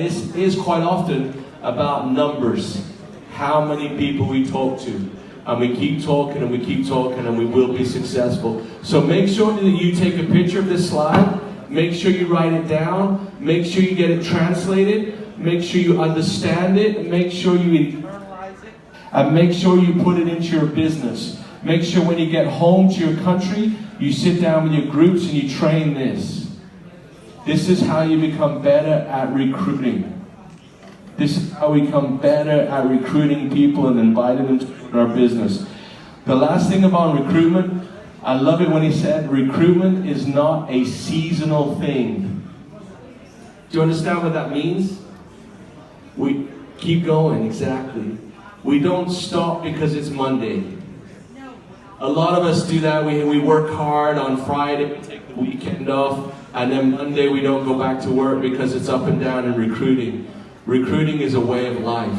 is quite often about numbers. How many people we talk to. And we keep talking and we keep talking and we will be successful. So make sure that you take a picture of this slide. Make sure you write it down. Make sure you get it translated. Make sure you understand it. Make sure you internalize it. And make sure you put it into your business. Make sure when you get home to your country, you sit down with your groups and you train this. This is how you become better at recruiting. This is how we become better at recruiting people and inviting them to our business. The last thing about recruitment, I love it when he said, recruitment is not a seasonal thing. Do you understand what that means? We keep going, exactly. We don't stop because it's Monday. A lot of us do that. We work hard on Friday, we take the weekend off, and then Monday we don't go back to work because it's up and down in recruiting. Recruiting is a way of life.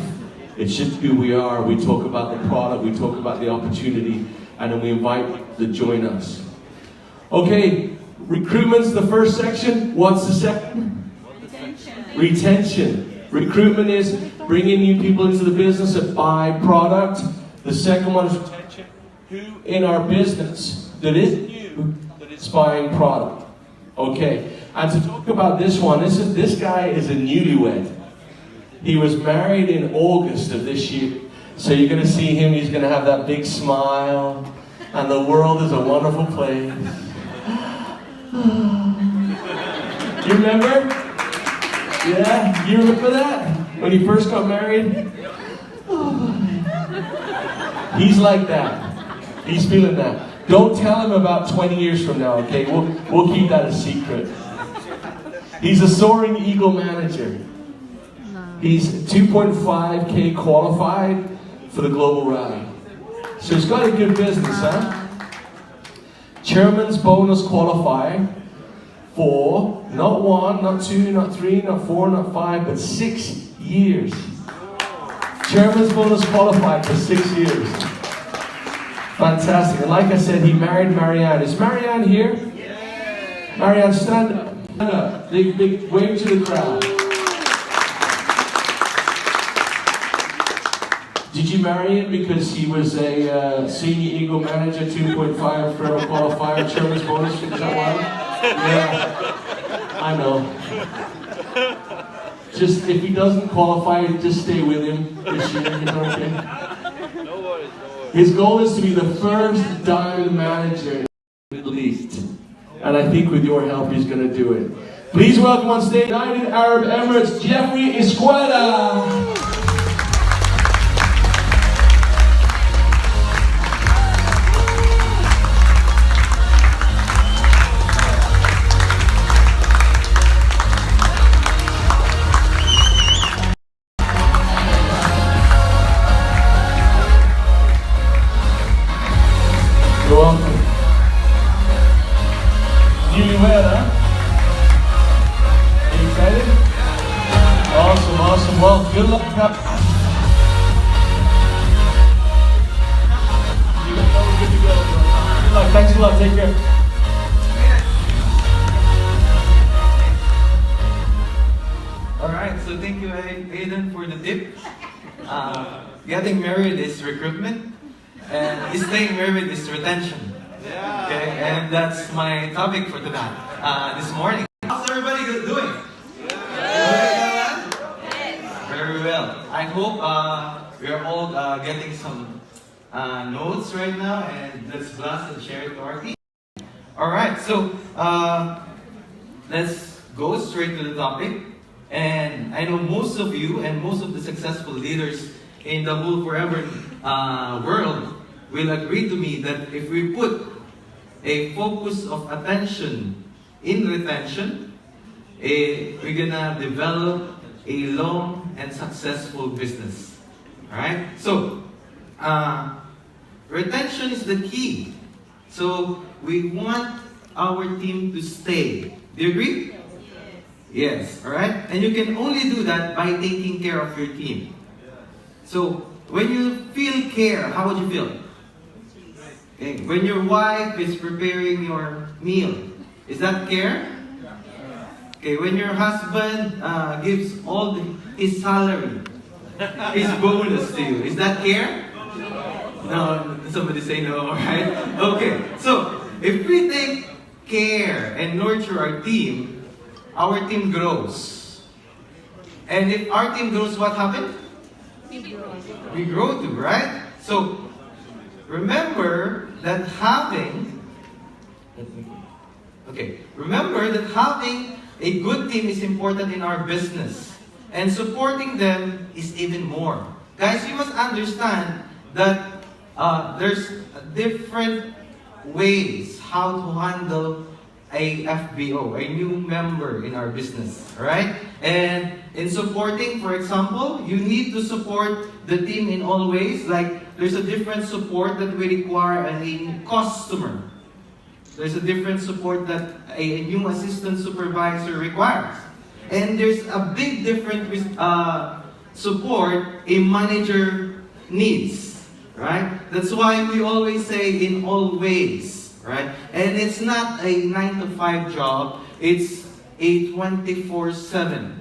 It's just who we are. We talk about the product, we talk about the opportunity, and then we invite people to join us. Okay, recruitment's the first section. What's the second? Retention. Recruitment is bringing new people into the business that buy product. The second one is retention. Who in our business that is new, that is buying product? Okay, and to talk about this one, this guy is a newlywed. He was married in August of this year. So you're going to see him, he's going to have that big smile, and the world is a wonderful place. You remember? Yeah, you remember that? When he first got married? He's like that. He's feeling that. Don't tell him about 20 years from now, okay? We'll keep that a secret. He's a Soaring Eagle manager. He's 2.5K qualified for the Global Rally. So he's got a good business, huh? Chairman's bonus qualifier for not 1, not 2, not 3, not 4, not 5, but 6 years. Chairman's bonus qualified for 6 years. Fantastic. And like I said, he married Marianne. Is Marianne here? Yeah. Marianne, stand up. Stand up. Big wave to the crowd. Did you marry him because he was a senior Eagle manager, 2.5 forever qualifier, chairman's bonus? Is that why? Yeah. I know. Just if he doesn't qualify, just stay with him this year. You know what I mean? No worries. His goal is to be the first diamond manager in the Middle East. And I think with your help, he's going to do it. Please welcome on stage, United Arab Emirates, Jeffrey Escuela. You're welcome. Newlywed, huh? Are you excited? Awesome. Well, good luck. You know we're good to go. Good luck. Thanks a lot. Take care. Alright, so thank you, Aiden, for the tip. Getting married is recruitment. And staying married is retention. Okay, and that's my topic for tonight. This morning. How's everybody doing? Very well. I hope we are all getting some notes right now, and let's blast and share it to our team. Alright, so let's go straight to the topic. And I know most of you and most of the successful leaders in the whole forever world will agree to me that if we put a focus of attention in retention, we're gonna develop a long and successful business. Alright? So, retention is the key. So, we want our team to stay. Do you agree? Yes. Alright? And you can only do that by taking care of your team. So, when you feel care, how would you feel? Okay. When your wife is preparing your meal, is that care? Okay, when your husband gives all his salary, his bonus to you, is that care? No, somebody say no, right? Okay, so if we take care and nurture our team grows. And if our team grows, what happens? We grow too, right? So remember that having a good team is important in our business. And supporting them is even more. Guys, you must understand that there's different ways how to handle a FBO, a new member in our business, right? And in supporting, for example, you need to support the team in all ways. Like, there's a different support that we require a customer. There's a different support that a new assistant supervisor requires. And there's a big difference with support a manager needs, right? That's why we always say in all ways, right? And it's not a 9-to-5 job, it's a 24/7.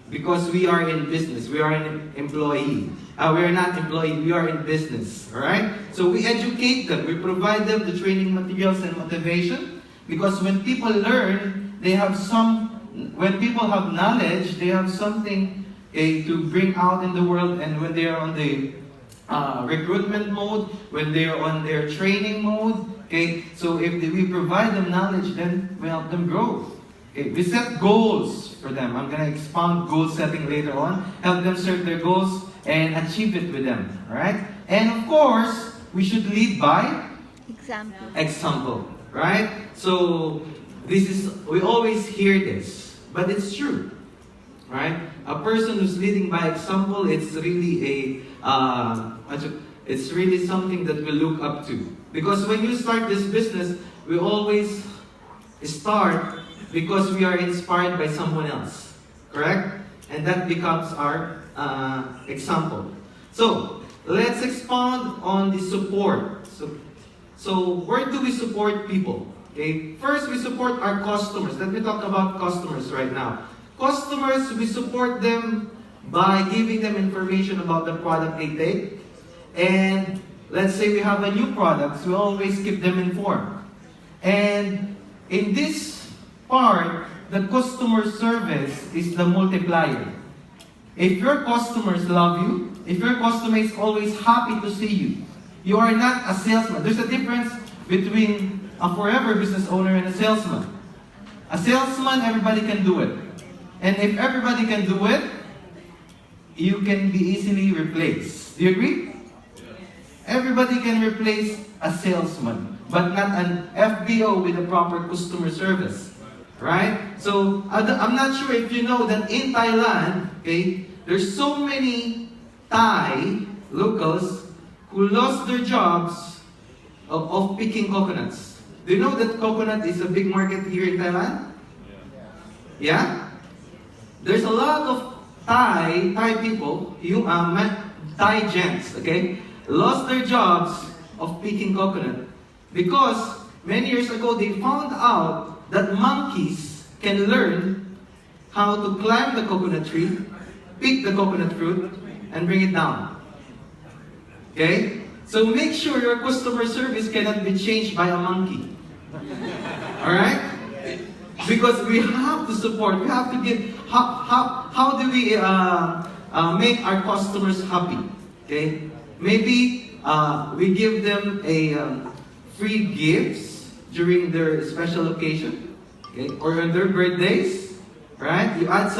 Because we are in business, we are an employee. We are not employee, we are in business, alright? So we educate them, we provide them the training materials and motivation. Because when people learn, when people have knowledge, they have something to bring out in the world. And when they are on the recruitment mode, when they are on their training mode, okay, so if we provide them knowledge, then we help them grow. Okay, we set goals for them. I'm going to expound goal setting later on. Help them set their goals and achieve it with them. Alright? And of course, we should lead by example. Right? So, we always hear this, but it's true. Right? A person who's leading by example, it's really it's really something that we look up to. Because when you start this business, we always start because we are inspired by someone else. Correct? And that becomes our example. So, let's expound on the support. So where do we support people? Okay, first we support our customers. Let me talk about customers right now. Customers, we support them by giving them information about the product they take. And let's say we have a new product, so we always keep them informed. And in this part, the customer service is the multiplier. If your customers love you, if your customer is always happy to see you, you are not a salesman. There's a difference between a forever business owner and a salesman. A salesman, everybody can do it. And if everybody can do it, you can be easily replaced. Do you agree? Everybody can replace a salesman, but not an FBO with a proper customer service. Right? So, I'm not sure if you know that in Thailand, okay, there's so many Thai locals who lost their jobs of picking coconuts. Do you know that coconut is a big market here in Thailand? Yeah? There's a lot of Thai people, Thai gents, okay, lost their jobs of picking coconut because many years ago they found out that monkeys can learn how to climb the coconut tree, pick the coconut fruit, and bring it down. Okay? So make sure your customer service cannot be changed by a monkey. Alright? Because we have to support, we have to give, how do we make our customers happy? Okay? Maybe we give them free gifts during their special occasion, okay? Or on their birthdays, right? You add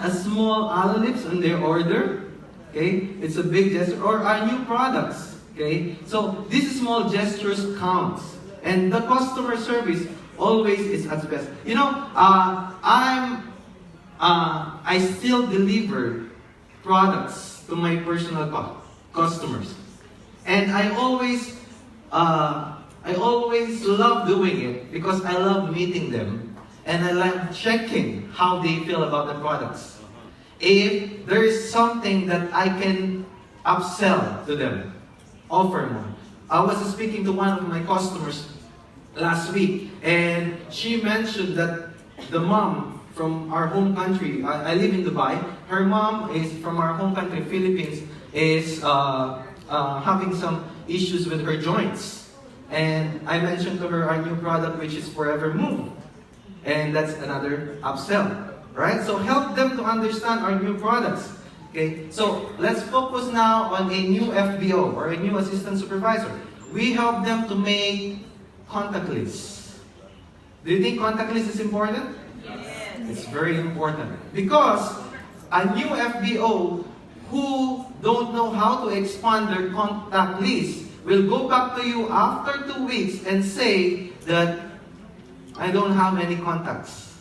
a small olives on their order, okay? It's a big gesture. Or our new products, okay? So these small gestures counts, and the customer service always is at best. You know, I still deliver products to my personal customers, and I always love doing it because I love meeting them and I love checking how they feel about the products. If there is something that I can upsell to them, offer more. I was speaking to one of my customers last week, and she mentioned that the mom from our home country. I live in Dubai. Her mom is from our home country, Philippines, is having some issues with her joints. And I mentioned to her our new product, which is Forever Move. And that's another upsell, right? So help them to understand our new products. Okay, so let's focus now on a new FBO or a new assistant supervisor. We help them to make contact lists. Do you think contact list is important? Yes. It's very important because a new FBO who don't know how to expand their contact list will go back to you after 2 weeks and say that I don't have any contacts,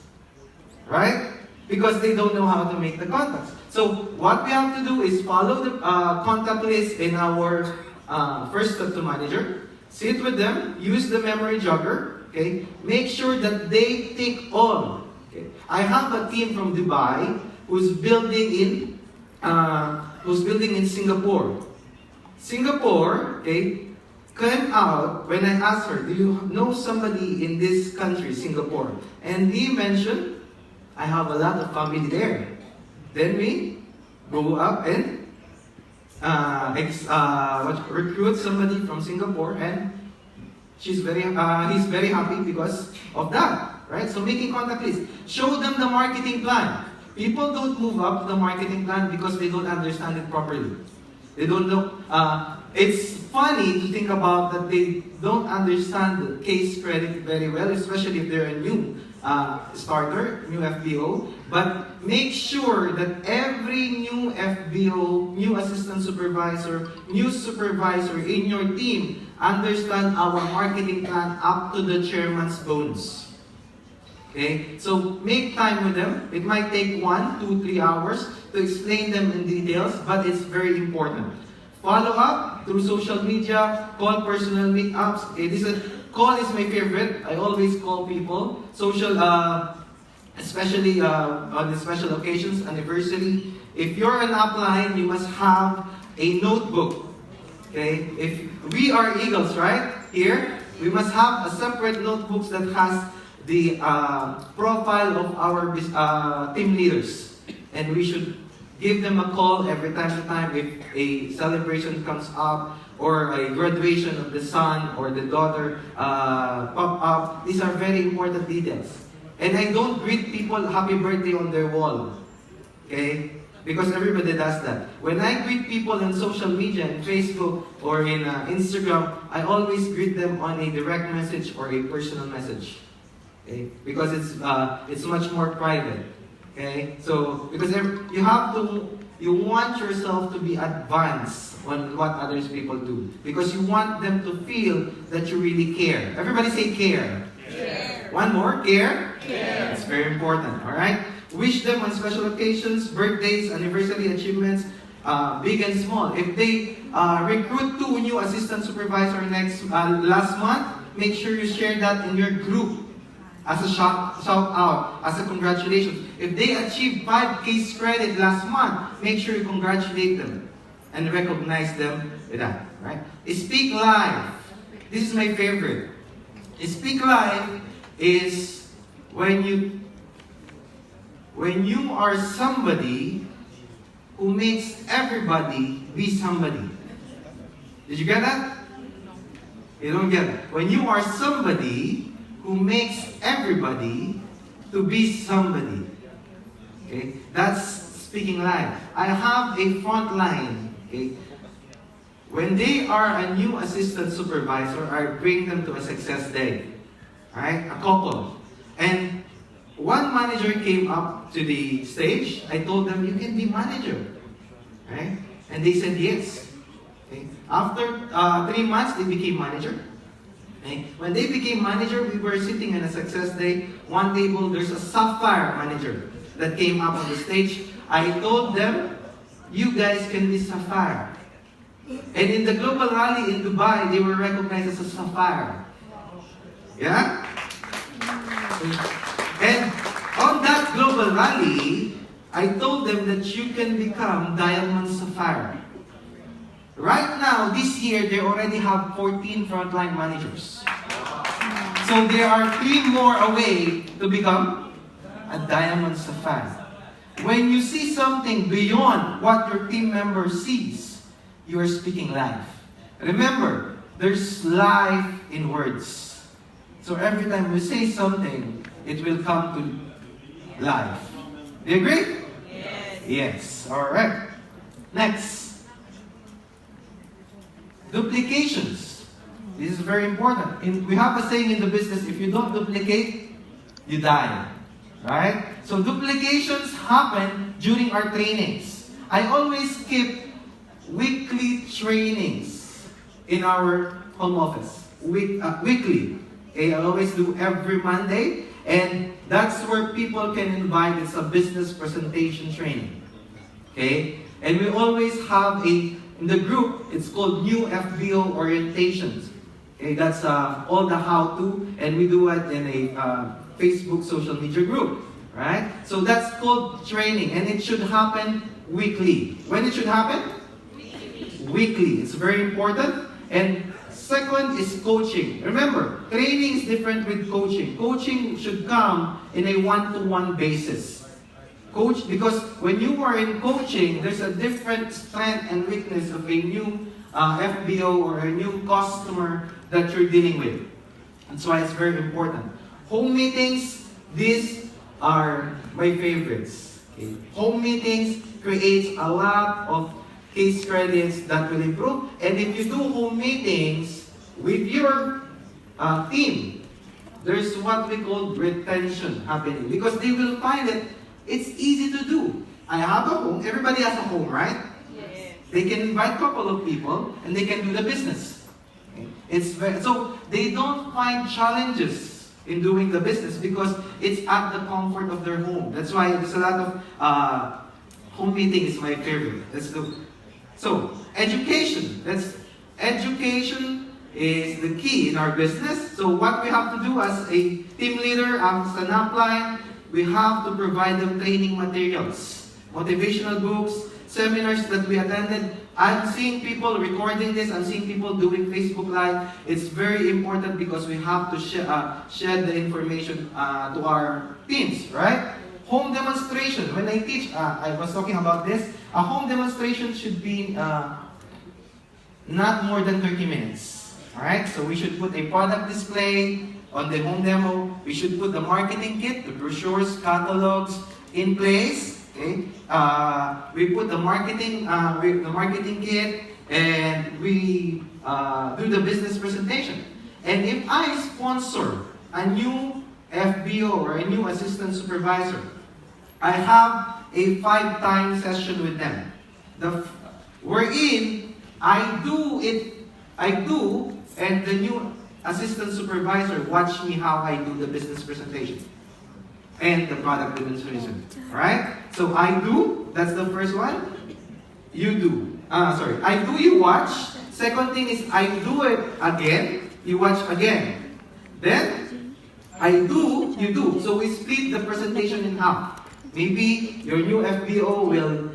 right? Because they don't know how to make the contacts. So what we have to do is follow the contact list in our first step to manager. Sit with them, use the memory jogger, okay? Make sure that they take all. Okay? I have a team from Dubai who's building in Singapore. Singapore, okay, came out when I asked her, do you know somebody in this country, Singapore? And he mentioned, I have a lot of family there. Then we go up and recruit somebody from Singapore, and he's very happy because of that, right? So making contact lists, show them the marketing plan. People don't move up to the marketing plan because they don't understand it properly. They don't know. It's funny to think about that they don't understand the case credit very well, especially if they're a new starter, new FBO. But make sure that every new FBO, new assistant supervisor, new supervisor in your team understand our marketing plan up to the chairman's bones. Okay, so make time with them. It might take 1, 2, 3 hours to explain them in details, but it's very important. Follow up through social media, call personal meetups. Okay, call is my favorite. I always call people. Social, especially on the special occasions, anniversary. If you're an upline, you must have a notebook. Okay, if we are Eagles, right? Here, we must have a separate notebooks that has the profile of our team leaders, and we should give them a call every time to time if a celebration comes up or a graduation of the son or the daughter pop up. These are very important details. And I don't greet people happy birthday on their wall, okay? Because everybody does that. When I greet people on social media, in Facebook or in Instagram, I always greet them on a direct message or a personal message. Okay? Because it's much more private. Okay? So because you want yourself to be advanced on what others people do. Because you want them to feel that you really care. Everybody say care. Care. One more, care? Care. It's very important, alright? Wish them on special occasions, birthdays, anniversary achievements, big and small. If they recruit 2 new assistant supervisor last month, make sure you share that in your group as a shout out, as a congratulations. If they achieved 5 case credit last month, make sure you congratulate them and recognize them with that, right? Speak live. This is my favorite. Speak live is when you are somebody who makes everybody be somebody. Did you get that? You don't get it. When you are somebody who makes everybody to be somebody. Okay? That's speaking live. I have a front line. Okay? When they are a new assistant supervisor, I bring them to a success day. Alright? A couple. And one manager came up to the stage. I told them, you can be manager. Right? And they said yes. Okay? After 3 months, they became manager. Okay? When they became manager, we were sitting in a success day. One table, there's a sapphire manager that came up on the stage. I told them, you guys can be sapphire. And in the global rally in Dubai, they were recognized as a sapphire. Yeah? And on that global rally, I told them that you can become diamond sapphire. Right now, this year, they already have 14 frontline managers. So there are 3 more away to become a diamond sapphire. When you see something beyond what your team member sees, you are speaking life. Remember, there's life in words. So every time we say something, it will come to life. Do you agree? Yes. Yes. All right. Next. Duplications. This is very important. We have a saying in the business, if you don't duplicate, you die. Right? So duplications happen during our trainings. I always keep weekly trainings in our home office. Weekly. Okay, I always do every Monday. And that's where people can invite. It's a business presentation training. Okay? And we always have in the group, it's called New FBO Orientations. Okay, that's all the how-to, and we do it in a Facebook social media group, right? So that's called training, and it should happen weekly. When it should happen? Weekly. It's very important. And second is coaching. Remember, training is different with coaching. Coaching should come in a one-to-one basis. Coach, because when you are in coaching, there's a different strength and weakness of a new FBO or a new customer that you're dealing with. That's why it's very important. Home meetings, these are my favorites. Okay. Home meetings creates a lot of case credits that will improve. And if you do home meetings with your team, there's what we call retention happening. Because they will find that it's easy to do. I have a home. Everybody has a home, right? Yes. They can invite a couple of people and they can do the business. Okay. So they don't find challenges in doing the business because it's at the comfort of their home. That's why there's a lot of home meeting is my favorite. Let's do. So education. Education is the key in our business. So what we have to do as a team leader, as an upline, we have to provide them training materials, motivational books, seminars that we attended. I'm seeing people recording this. I'm seeing people doing Facebook Live. It's very important because we have to share the information to our teams, right? Home demonstration. When I teach, I was talking about this. A home demonstration should be not more than 30 minutes. All right? So we should put a product display on the home demo. We should put the marketing kit, the brochures, catalogs in place. Okay? We put the marketing kit, and we do the business presentation. And if I sponsor a new FBO or a new assistant supervisor, I have a 5-time session with them. Wherein I do, and the new assistant supervisor watch me how I do the business presentation and the product demonstration. Alright? So I do, that's the first one. You do. I do, you watch. Second thing is I do it again, you watch again. Then, I do, you do. So we split the presentation in half. Maybe your new FBO will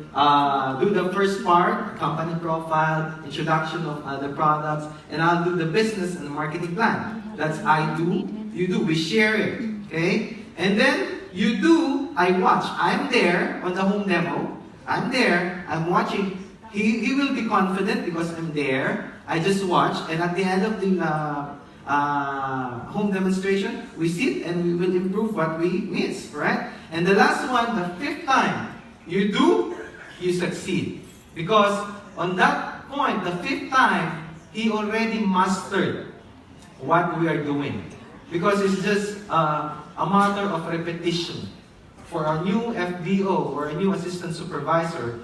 do the first part, company profile, introduction of the products, and I'll do the business and the marketing plan. That's I do, you do. We share it. Okay? And then, you do, I watch. I'm there on the home demo. I'm there, I'm watching. He will be confident because I'm there. I just watch, and at the end of the home demonstration, we sit and we will improve what we miss, right? And the last one, the 5th time, you do, you succeed. Because on that point, the 5th time, he already mastered what we are doing. Because it's just a matter of repetition. For a new FBO or a new assistant supervisor,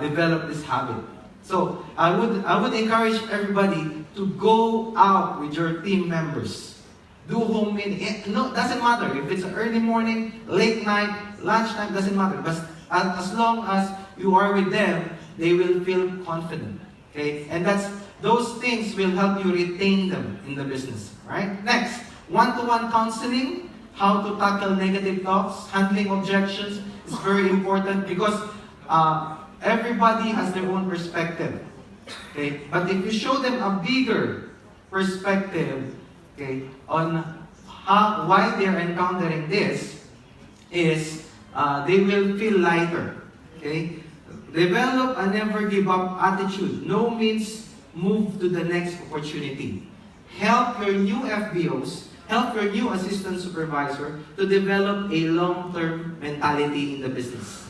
develop this habit. So I would encourage everybody to go out with your team members. Do home meeting. No, doesn't matter if it's early morning, late night, lunchtime, doesn't matter. But as long as you are with them, they will feel confident. Okay, and those things will help you retain them in the business. Right? Next, one-to-one counseling. How to tackle negative thoughts, handling objections is very important because everybody has their own perspective. Okay? But if you show them a bigger perspective, okay, on why they're encountering this, is they will feel lighter. Okay? Develop a never give up attitude. No means move to the next opportunity. Help your new FBOs, help your new assistant supervisor to develop a long-term mentality in the business.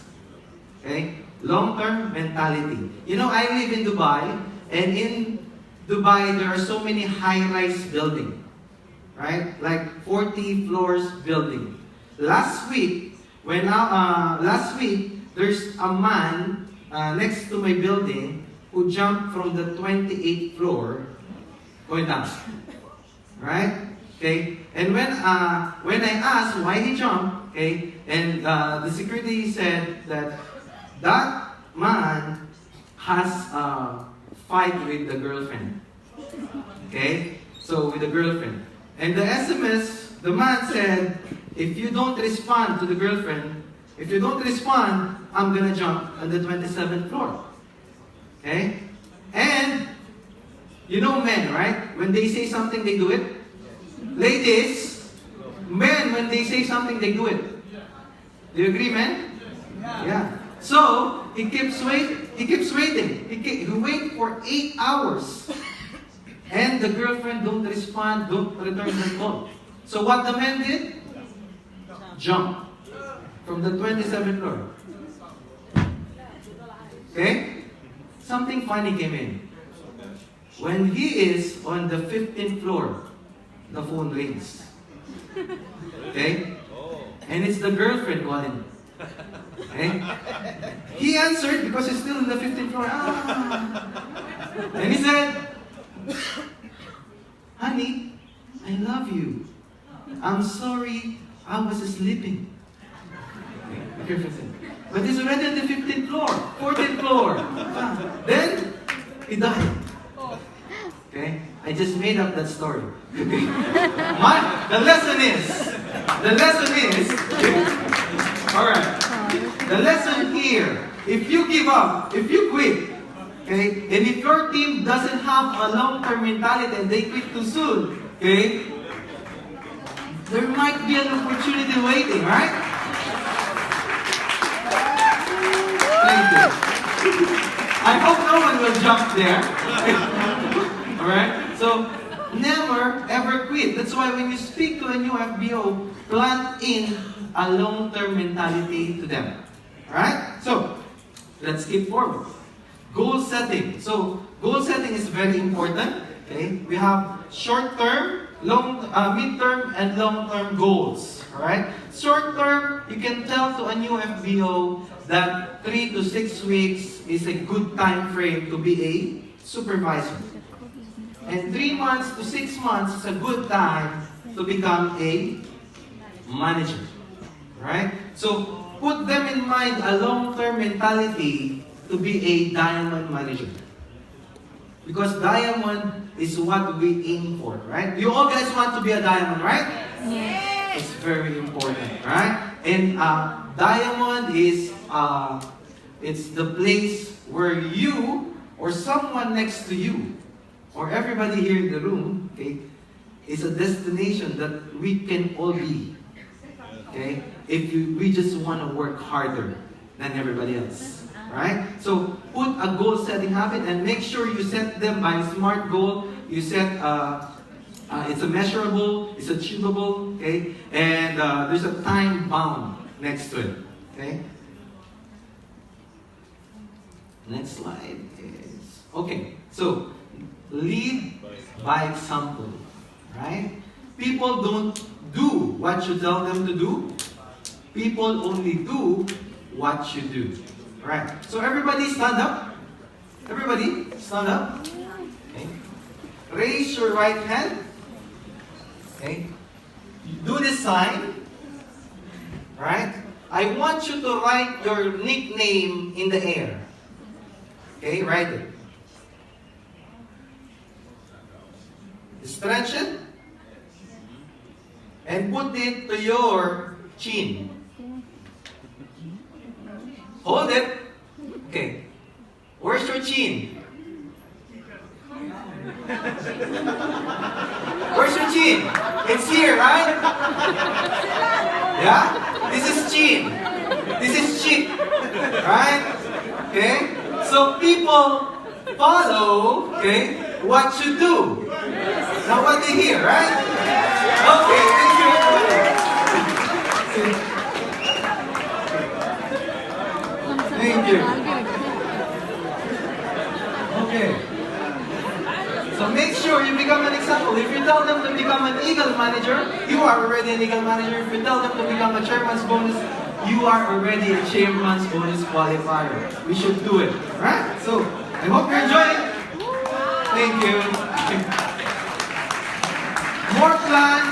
Okay? Long-term mentality. You know, I live in Dubai, and in Dubai, there are so many high-rise buildings. Right? Like 40 floors building. Last week, there's a man next to my building who jumped from the 28th floor going down. Right? Okay? And when I asked why he jumped, okay, and the security said that man has a fight with the girlfriend. Okay? So with the girlfriend. And the SMS, the man said, if you don't respond to the girlfriend, if you don't respond, I'm gonna jump on the 27th floor. Okay? And, you know men, right? When they say something, they do it. Ladies, men, when they say something, they do it. Do you agree, men? Yeah. So, he keeps waiting. He wait for 8 hours. And the girlfriend don't respond, don't return her call. So what the man did? Jump from the 27th floor. Okay? Something funny came in. When he is on the 15th floor, the phone rings. Okay? And it's the girlfriend calling. Okay? He answered because he's still on the 15th floor. And he said, honey, I love you. I'm sorry, I was sleeping. But he's already on the 15th floor, 14th floor. Then, he died. Okay? I just made up that story. The lesson is, alright. The lesson here, if you give up, if you quit, okay, and if your team doesn't have a long-term mentality and they quit too soon, okay, there might be an opportunity waiting, right? Thank you. I hope no one will jump there. Alright? So, never ever quit. That's why when you speak to a new FBO, plant in a long-term mentality to them. Alright? So, let's skip forward. Goal setting. So, goal setting is very important. Okay? We have short-term, mid-term, and long-term goals. Alright? Short-term, you can tell to a new FBO that 3 to 6 weeks is a good time frame to be a supervisor. And 3 months to 6 months is a good time to become a manager. Right? So, put them in mind a long-term mentality to be a diamond manager. Because diamond is what we aim for, right? You all guys want to be a diamond, right? Yes. It's very important, right? And diamond is it's the place where you or someone next to you or everybody here in the room, okay, is a destination that we can all be. Okay? We just want to work harder than everybody else. Right? So, put a goal-setting habit and make sure you set them by SMART goal. You set, it's a measurable, it's achievable, okay? And there's a time bound next to it, okay? Next slide is, okay, so, lead by example, right? People don't do what you tell them to do. People only do what you do. Right. So everybody stand up. Everybody stand up. Okay. Raise your right hand. Okay. Do this sign. Right. I want you to write your nickname in the air. Okay, write it. Stretch it. And put it to your chin. Hold it. Okay. Where's your chin? Where's your chin? It's here, right? Yeah? This is cheap. This is cheap. Right? Okay? So people follow, okay, what you do. Not what they hear, right? Okay, thank you. Thank you. Okay. So make sure you become an example. If you tell them to become an Eagle manager, you are already an Eagle manager. If you tell them to become a chairman's bonus, you are already a chairman's bonus qualifier. We should do it. Alright? So, I hope you're enjoying. Thank you. More plan,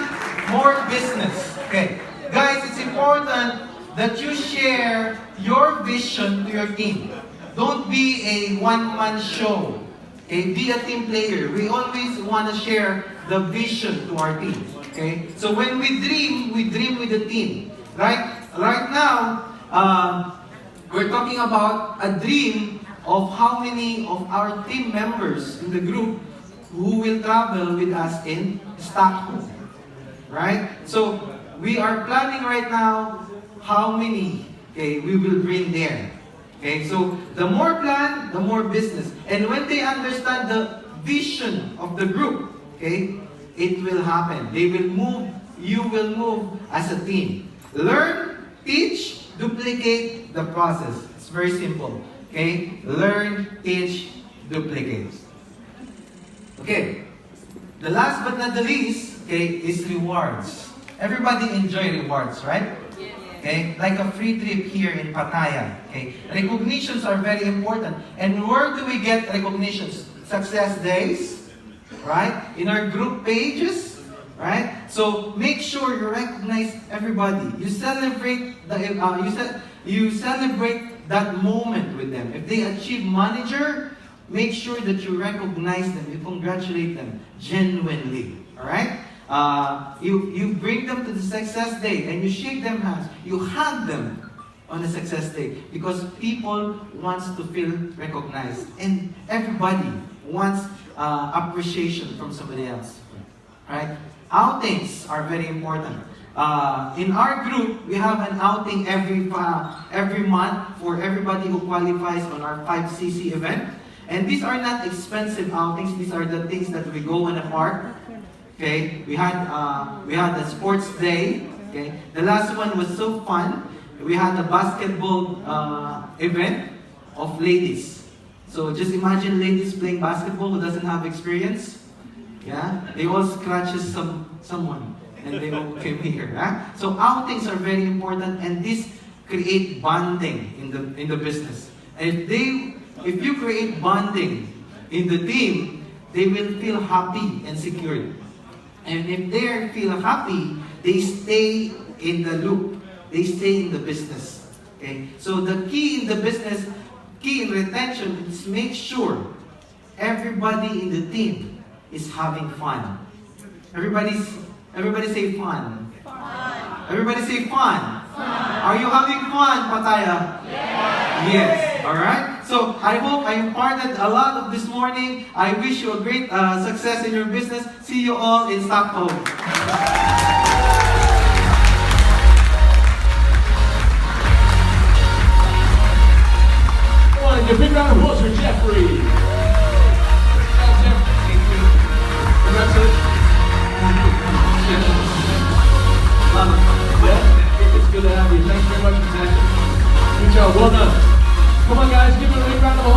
more business. Okay. Guys, it's important that you share your vision to your team. Don't be a one-man show. Okay? Be a team player. We always want to share the vision to our team. Okay? So when we dream with the team. Right? Right now, we're talking about a dream of how many of our team members in the group who will travel with us in Stockholm. Right? So we are planning right now how many, okay, we will bring there. Okay, so the more plan, the more business. And when they understand the vision of the group, okay, it will happen. They will move, you will move as a team. Learn, teach, duplicate the process. It's very simple. Okay, learn, teach, duplicate. Okay, the last but not the least, okay, is rewards. Everybody enjoy rewards, right? Okay, like a free trip here in Pattaya. Okay, recognitions are very important. And where do we get recognitions? Success days, right? In our group pages, right? So make sure you recognize everybody. You celebrate you celebrate that moment with them. If they achieve manager, make sure that you recognize them. You congratulate them genuinely. All right? You bring them to the success day and you shake them hands. You hug them on the success day because people wants to feel recognized and everybody wants appreciation from somebody else. Right? Outings are very important. In our group, we have an outing every month for everybody who qualifies on our 5cc event. And these are not expensive outings. These are the things that we go in a park. Okay, we had a sports day. Okay, the last one was so fun. We had a basketball event of ladies. So just imagine ladies playing basketball who doesn't have experience. Yeah, they all scratches someone, and they all came here. Huh? So outings are very important, and this create bonding in the business. And if you create bonding in the team, they will feel happy and secure. And if they feel happy, they stay in the loop. They stay in the business. Okay? So the key in the business, key in retention is make sure everybody in the team is having fun. Everybody say fun. Fun. Everybody say fun. Fun. Are you having fun, Pattaya? Yes. Yes. All right. So I hope I imparted a lot of this morning. I wish you a great success in your business. See you all in Stockholm. Come on, a big round of applause for Jeffrey. Thank you. Congratulations. Yeah, it's good to have you. Thanks very much for that. Good job. Well done. Come on, guys, give it a big round of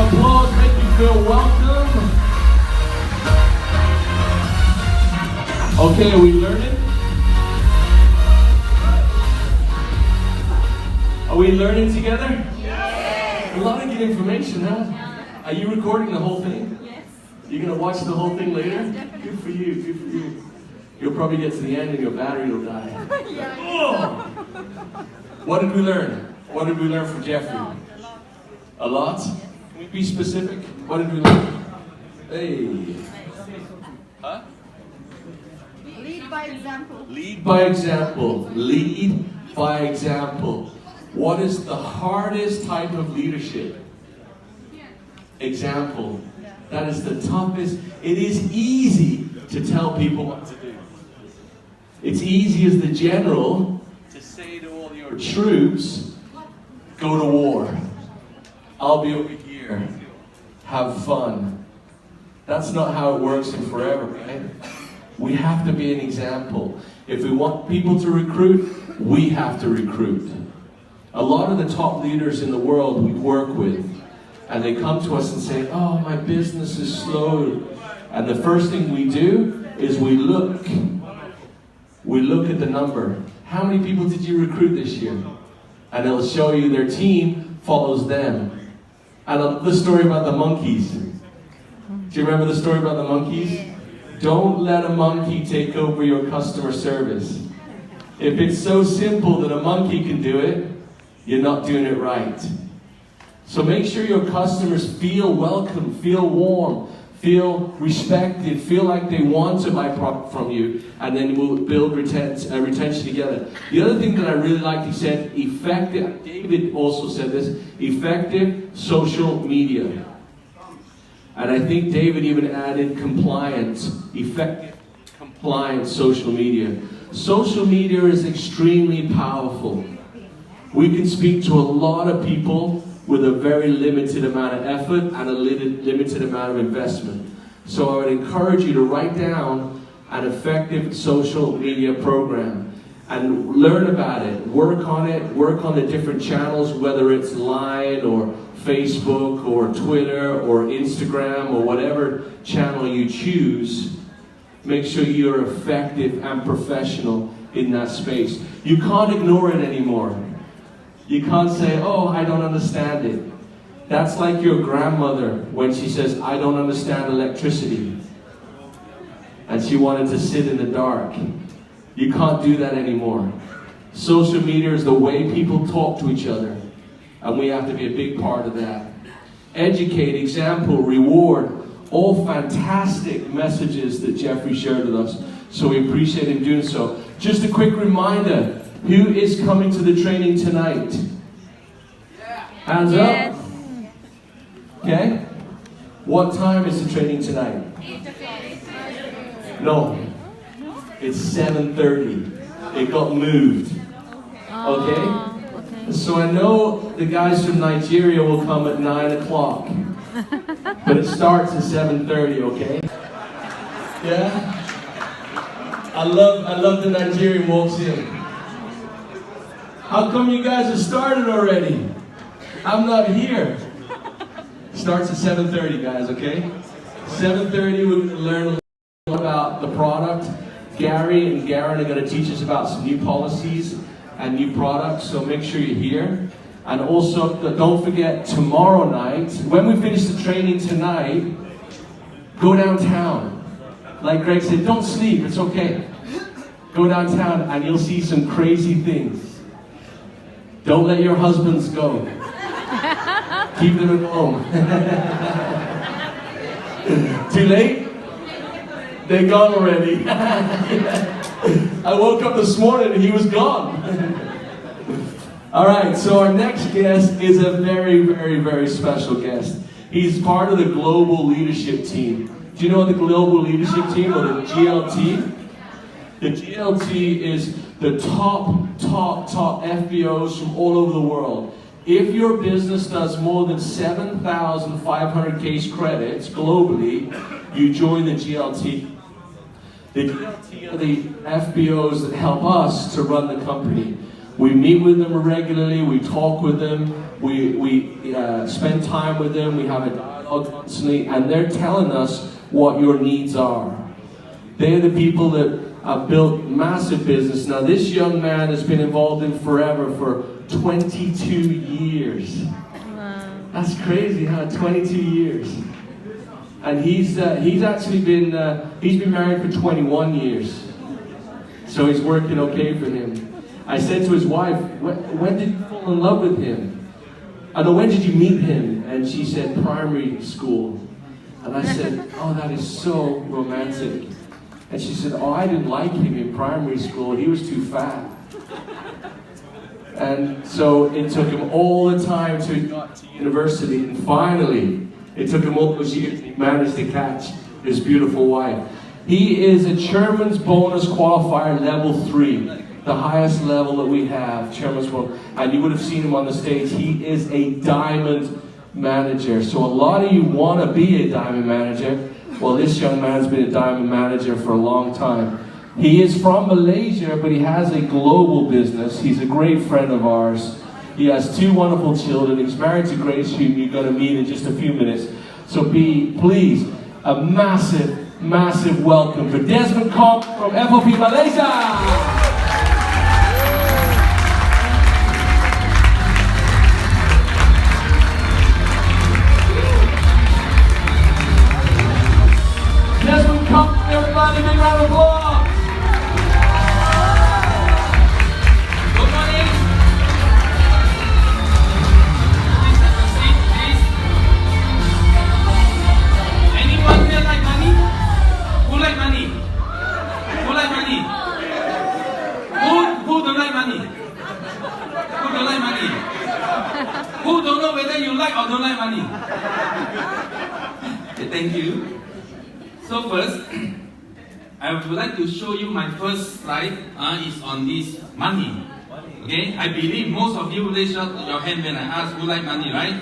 applause. Make you feel welcome. Okay, are we learning? Are we learning together? Yes. A lot of good information, huh? Are you recording the whole thing? Yes. You're going to watch the whole thing later? Yes, good for you, good for you. You'll probably get to the end and your battery will die. Oh. What did we learn? What did we learn from Jeffrey? A lot? Can we be specific? What did we learn? Hey. Huh? Lead by example. Lead by example. Lead by example. What is the hardest type of leadership? Example. That is the toughest. It is easy to tell people what to do. It's easy as the general to say to all your troops, go to war. I'll be over here. Have fun. That's not how it works in Forever, right? We have to be an example. If we want people to recruit, we have to recruit. A lot of the top leaders in the world we work with, and they come to us and say, oh, my business is slow. And the first thing we do is we look at the number. How many people did you recruit this year? And it'll show you their team follows them. And the story about the monkeys. Do you remember the story about the monkeys? Don't let a monkey take over your customer service. If it's so simple that a monkey can do it, you're not doing it right. So make sure your customers feel welcome, feel warm, feel respected, feel like they want to buy product from you, and then we'll build retention together. The other thing that I really liked, he said, effective, David also said this, effective social media. And I think David even added compliance, effective compliant social media. Social media is extremely powerful. We can speak to a lot of people with a very limited amount of effort and a limited amount of investment. So I would encourage you to write down an effective social media program and learn about it, work on the different channels, whether it's Line or Facebook or Twitter or Instagram or whatever channel you choose. Make sure you're effective and professional in that space. You can't ignore it anymore. You can't say, oh, I don't understand it. That's like your grandmother when she says, I don't understand electricity. And she wanted to sit in the dark. You can't do that anymore. Social media is the way people talk to each other. And we have to be a big part of that. Educate, example, reward. All fantastic messages that Jeffrey shared with us. So we appreciate him doing so. Just a quick reminder. Who is coming to the training tonight? Hands up. Okay. What time is the training tonight? No. It's 7:30. It got moved. Okay? So I know the guys from Nigeria will come at 9 o'clock. But it starts at 7:30, okay? Yeah? I love the Nigerian walks in. How come you guys have started already? I'm not here. Starts at 7:30, guys, okay? 7:30, we're going to learn a little about the product. Gary and Garen are going to teach us about some new policies and new products, so make sure you're here. And also, don't forget, tomorrow night, when we finish the training tonight, go downtown. Like Greg said, don't sleep, it's okay. Go downtown and you'll see some crazy things. Don't let your husbands go. Keep them at home. Too late? They're gone already. I woke up this morning and he was gone. Alright, so our next guest is a very, very, very special guest. He's part of the Global Leadership Team. Do you know the Global Leadership Team, or the GLT? The GLT is the top FBOs from all over the world. If your business does more than 7,500 case credits globally, you join the GLT. The GLT are the FBOs that help us to run the company. We meet with them regularly, we talk with them, we spend time with them, we have a dialogue constantly, and they're telling us what your needs are. They're the people that have built massive business. Now this young man has been involved in Forever for 22 years. Wow. That's crazy, huh? 22 years. And he's actually been married for 21 years. So he's working okay for him. I said to his wife, when did you fall in love with him? I know, when did you meet him? And she said, primary school. And I said, oh, that is so romantic. And she said, oh, I didn't like him in primary school. He was too fat. And so it took him all the time till he got to university. And finally, it took him all those years, he managed to catch his beautiful wife. He is a Chairman's Bonus Qualifier Level 3. the highest level that we have, Chairman Swon, and you would have seen him on the stage. He is a diamond manager. So a lot of you want to be a diamond manager. Well, this young man's been a diamond manager for a long time. He is from Malaysia, but he has a global business. He's a great friend of ours. He has 2 wonderful children. He's married to Grace, who you're going to meet in just a few minutes. So please, a massive, massive welcome for Desmond Kong from FOP Malaysia. Desmond Kong, everybody, big round of applause. Good morning. Please have a seat, please. Anyone here like money? Who like money? Who like money? Who don't like money? Who don't like money? Who don't know whether you like or don't like money? Okay, thank you. So first, I would like to show you my first slide is on this money. Okay, I believe most of you raise up your hand when I ask who like money, right?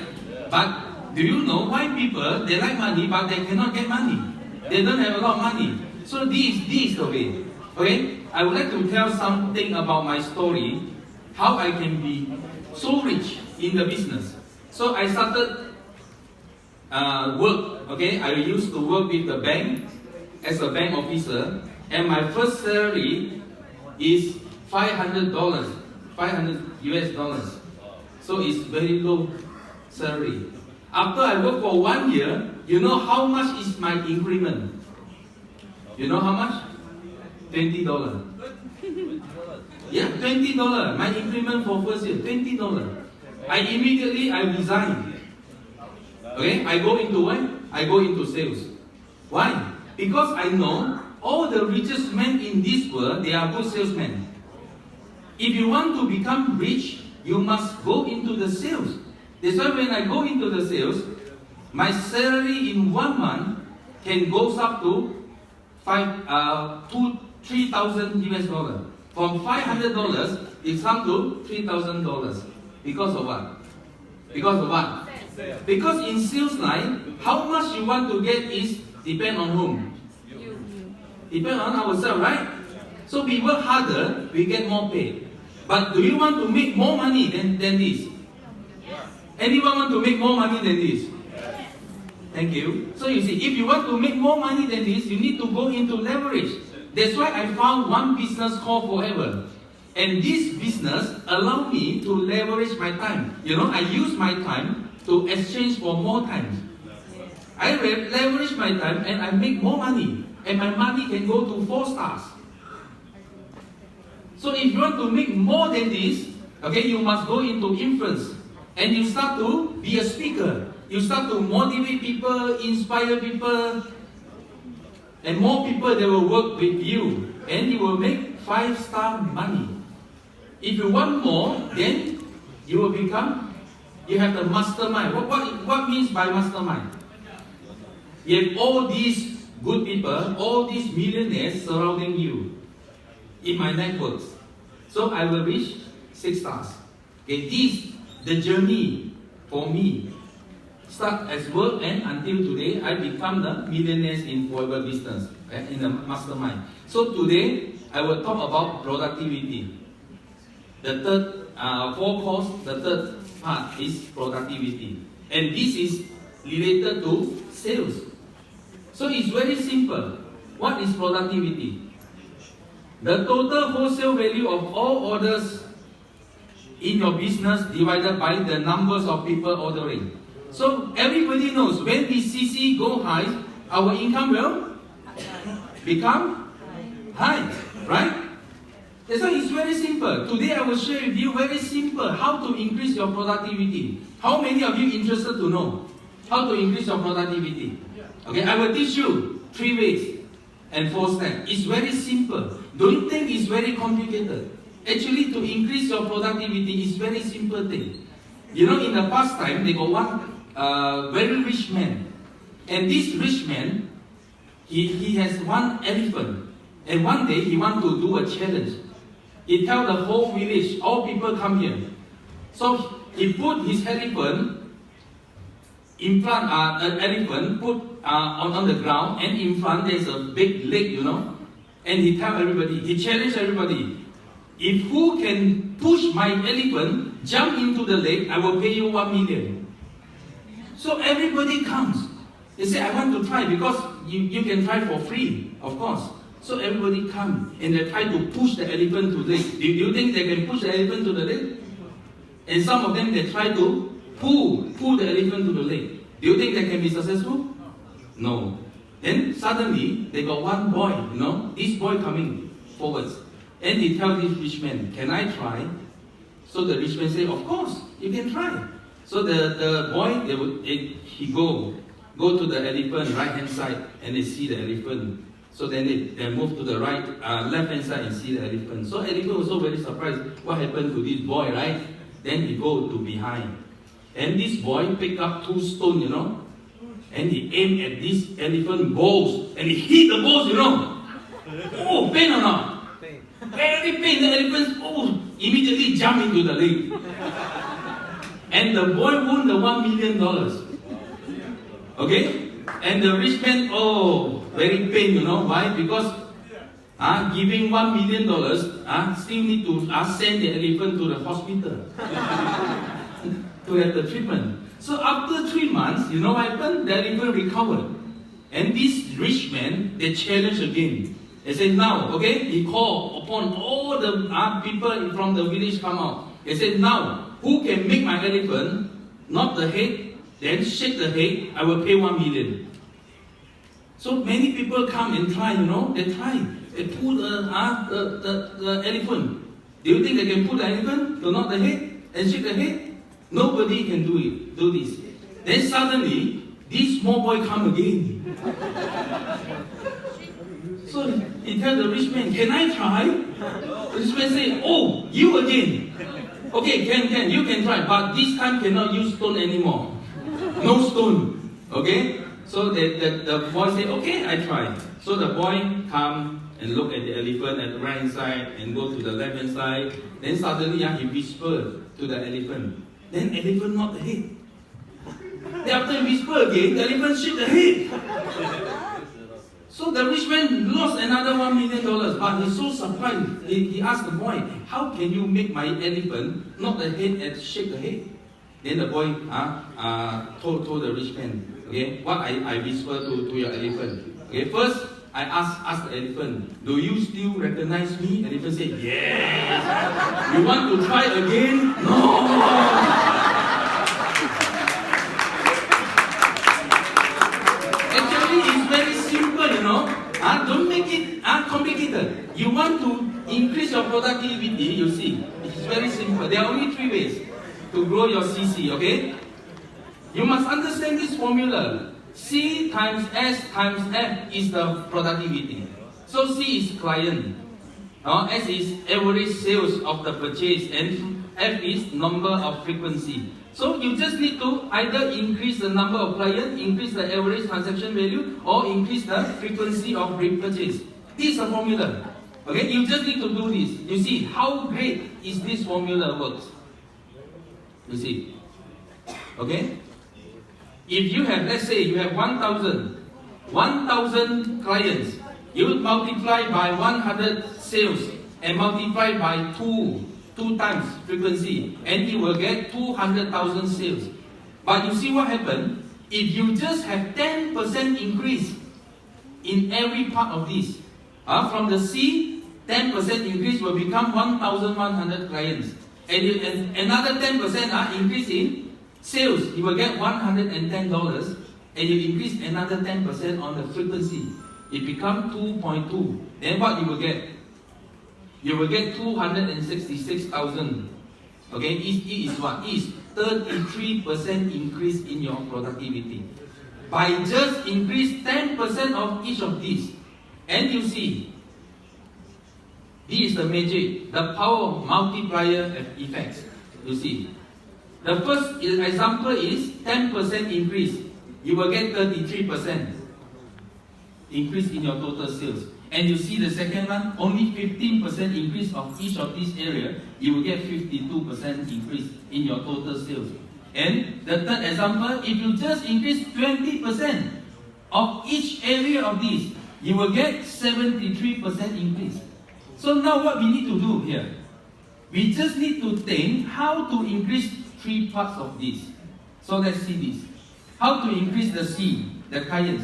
But do you know why people, they like money but they cannot get money? They don't have a lot of money. So this is the way. Okay, I would like to tell something about my story, how I can be so rich in the business. So I started work. Okay, I used to work with the bank as a bank officer, and my first salary is $500, $500. So it's very low salary. After I work for 1 year, you know how much is my increment? You know how much? $20. Yeah, $20. My increment for first year, $20. I resign. Okay, I go into what? I go into sales. Why? Because I know all the richest men in this world, they are good salesmen. If you want to become rich, you must go into the sales. That's why when I go into the sales, my salary in 1 month can go up to $3,000. From $500, it's come to $3,000. Because of what? Because of what? Because in sales line, how much you want to get is depend on whom? Depend on ourselves, right? So we work harder, we get more pay. But do you want to make more money than this? Anyone want to make more money than this? Thank you. So you see, if you want to make more money than this, you need to go into leverage. That's why I found one business called Forever. And this business allowed me to leverage my time. You know, I use my time to exchange for more time. I leverage my time and I make more money. And my money can go to 4 stars. So if you want to make more than this, okay, you must go into influence. And you start to be a speaker. You start to motivate people, inspire people. And more people, they will work with you. And you will make 5-star money. If you want more, then you will become, you have the mastermind. What means by mastermind? You have all these good people, all these millionaires surrounding you in my networks. So I will reach 6 stars. Okay, this the journey for me. Start as work and until today, I become the millionaires in Forever business, in the mastermind. So today, I will talk about productivity. The third, 4 course, the third part is productivity. And this is related to sales. So it's very simple. What is productivity? The total wholesale value of all orders in your business divided by the numbers of people ordering. So everybody knows when the CC go high, our income will become high, right? That's why it's very simple. Today I will share with you very simple how to increase your productivity. How many of you interested to know how to increase your productivity? Okay, I will teach you 3 ways and 4 steps. It's very simple. Don't think it's very complicated. Actually, to increase your productivity is very simple thing. You know, in the past time, they got one very rich man. And this rich man, he has one elephant. And one day, he want to do a challenge. He tell the whole village, all people come here. So he put his elephant in front, an elephant put on the ground, and in front there's a big lake, you know. And he tell everybody, he challenged everybody, if who can push my elephant, jump into the lake, I will pay you 1 million. So everybody comes. They say, I want to try, because you can try for free, of course. So everybody come and they try to push the elephant to the lake. Do you think they can push the elephant to the lake? And some of them, they try to pull the elephant to the lake. Do you think they can be successful? No. Then suddenly, they got one boy, you know, this boy coming forwards. And he tell this rich man, can I try? So the rich man say, of course, you can try. So the boy, he go to the elephant right hand side, and they see the elephant. So then they move to the left hand side and see the elephant. So elephant was so very surprised, what happened to this boy, right? Then he go to behind. And this boy pick up 2 stones, you know, and he aim at this elephant balls, and he hit the balls, you know. Oh, pain or not? Pain. Very pain. The elephant, immediately jump into the lake. And the boy won the $1 million. Okay? And the rich man, very pain, you know. Why? Because giving $1 million, still need to send the elephant to the hospital to have the treatment. So after 3 months, you know what happened? The elephant recovered. And this rich man, they challenged again. They said, now, okay, he called upon all the people from the village come out. They said, now, who can make my elephant knock the head, then shake the head, I will pay 1 million. So many people come and try, you know, they try. They pull the elephant. Do you think they can pull the elephant to knock the head and shake the head? Nobody can do this. Then suddenly, this small boy come again. So he tell the rich man, can I try? The rich man say, oh, you again. Okay, can, you can try, but this time cannot use stone anymore. No stone. Okay? So the boy say, okay, I try. So the boy come and look at the elephant at the right hand side and go to the left hand side. Then suddenly he whisper to the elephant. Then elephant knock the head. Then after he whisper again, the elephant shake the head. So the rich man lost another $1 million, but he's so surprised. He asked the boy, how can you make my elephant knock the head and shake the head? Then the boy told the rich man, okay, what I whisper to your elephant. Okay, first I asked the elephant, do you still recognize me? The elephant said, yes. You want to try again? No. Actually, it's very simple, you know. Don't make it complicated. You want to increase your productivity, you see. It's very simple. There are only 3 ways to grow your CC, okay? You must understand this formula. C times S times F is the productivity. So C is client. S is average sales of the purchase, and F is number of frequency. So you just need to either increase the number of clients, increase the average transaction value, or increase the frequency of repurchase. This is the formula. Okay, you just need to do this. You see how great is this formula works. You see. Okay? If you have, let's say you have 1,000 clients, you would multiply by 100 sales and multiply by 2 times frequency, and you will get 200,000 sales. But you see what happened? If you just have 10% increase in every part of this, from the C, 10% increase will become 1,100 clients. And another 10% increase in sales, you will get $110, and you increase another 10% on the frequency. It becomes 2.2. Then what you will get? You will get 266,000. Okay, it is what? It is 33% increase in your productivity. By just increase 10% of each of these. And you see, this is the magic, the power of multiplier effects. You see. The first example is 10% increase. You will get 33% increase in your total sales. And you see the second one, only 15% increase of each of these areas, you will get 52% increase in your total sales. And the third example, if you just increase 20% of each area of these, you will get 73% increase. So now what we need to do here? We just need to think how to increase 3 parts of this. So let's see this. How to increase the C, the clients.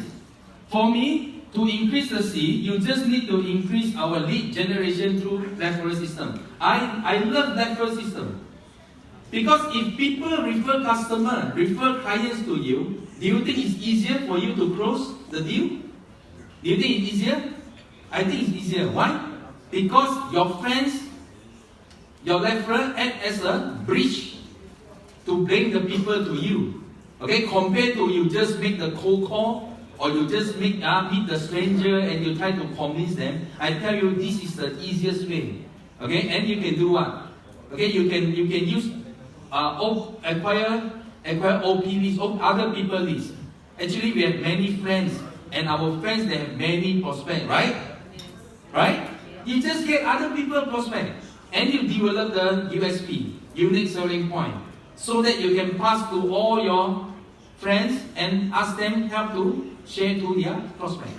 For me, to increase the C, you just need to increase our lead generation through referral system. I love referral system. Because if people refer customer, refer clients to you, do you think it's easier for you to close the deal? Do you think it's easier? I think it's easier. Why? Because your friends, your referral act as a bridge to bring the people to you. Okay, compared to you just make the cold call or you just meet the stranger and you try to convince them. I tell you, this is the easiest way. Okay, and you can do what? Okay, you can use acquire OP list, other people list. Actually, we have many friends, and our friends they have many prospects, right? Right? You just get other people prospect, and you develop the USP, unique selling point, so that you can pass to all your friends and ask them help to share to their prospect.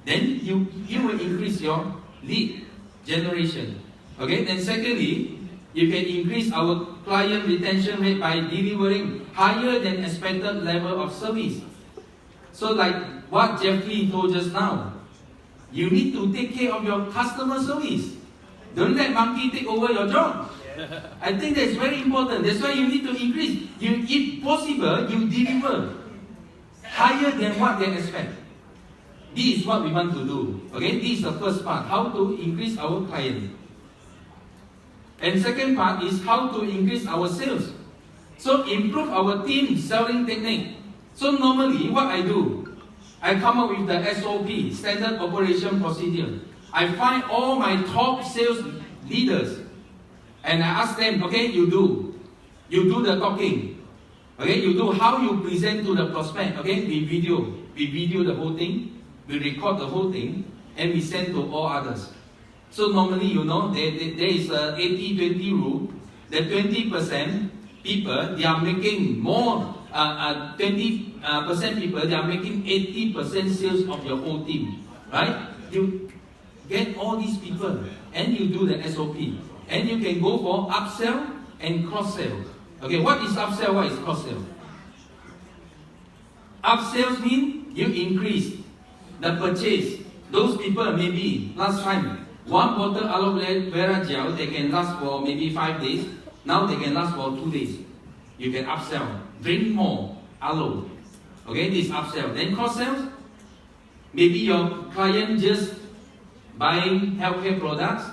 Then you will increase your lead generation. Okay. Then secondly, you can increase our client retention rate by delivering higher than expected level of service. So like what Jeffrey told just now, you need to take care of your customer service. Don't let monkey take over your job. I think that's very important. That's why you need to increase. If possible, you deliver higher than what they expect. This is what we want to do. Okay, this is the first part, how to increase our client. And second part is how to increase our sales. So improve our team selling technique. So normally what I do, I come up with the SOP, standard operation procedure. I find all my top sales leaders and I ask them, okay, you do the talking. Okay, you do how you present to the prospect. Okay, we video the whole thing, we record the whole thing, and we send to all others. So normally, there is a 80-20 rule. That 20% people, they are making more, 20% people, they are making 80% sales of your whole team. Right? You get all these people, and you do the SOP. And you can go for upsell and cross-sell. Okay, what is upsell? What is cross-sell? Upsells mean you increase the purchase. Those people maybe last time, one bottle aloe vera gel, they can last for maybe 5 days. Now they can last for 2 days. You can upsell. Drink more aloe. Okay, this upsell. Then cross-sell. Maybe your client just buying healthcare products.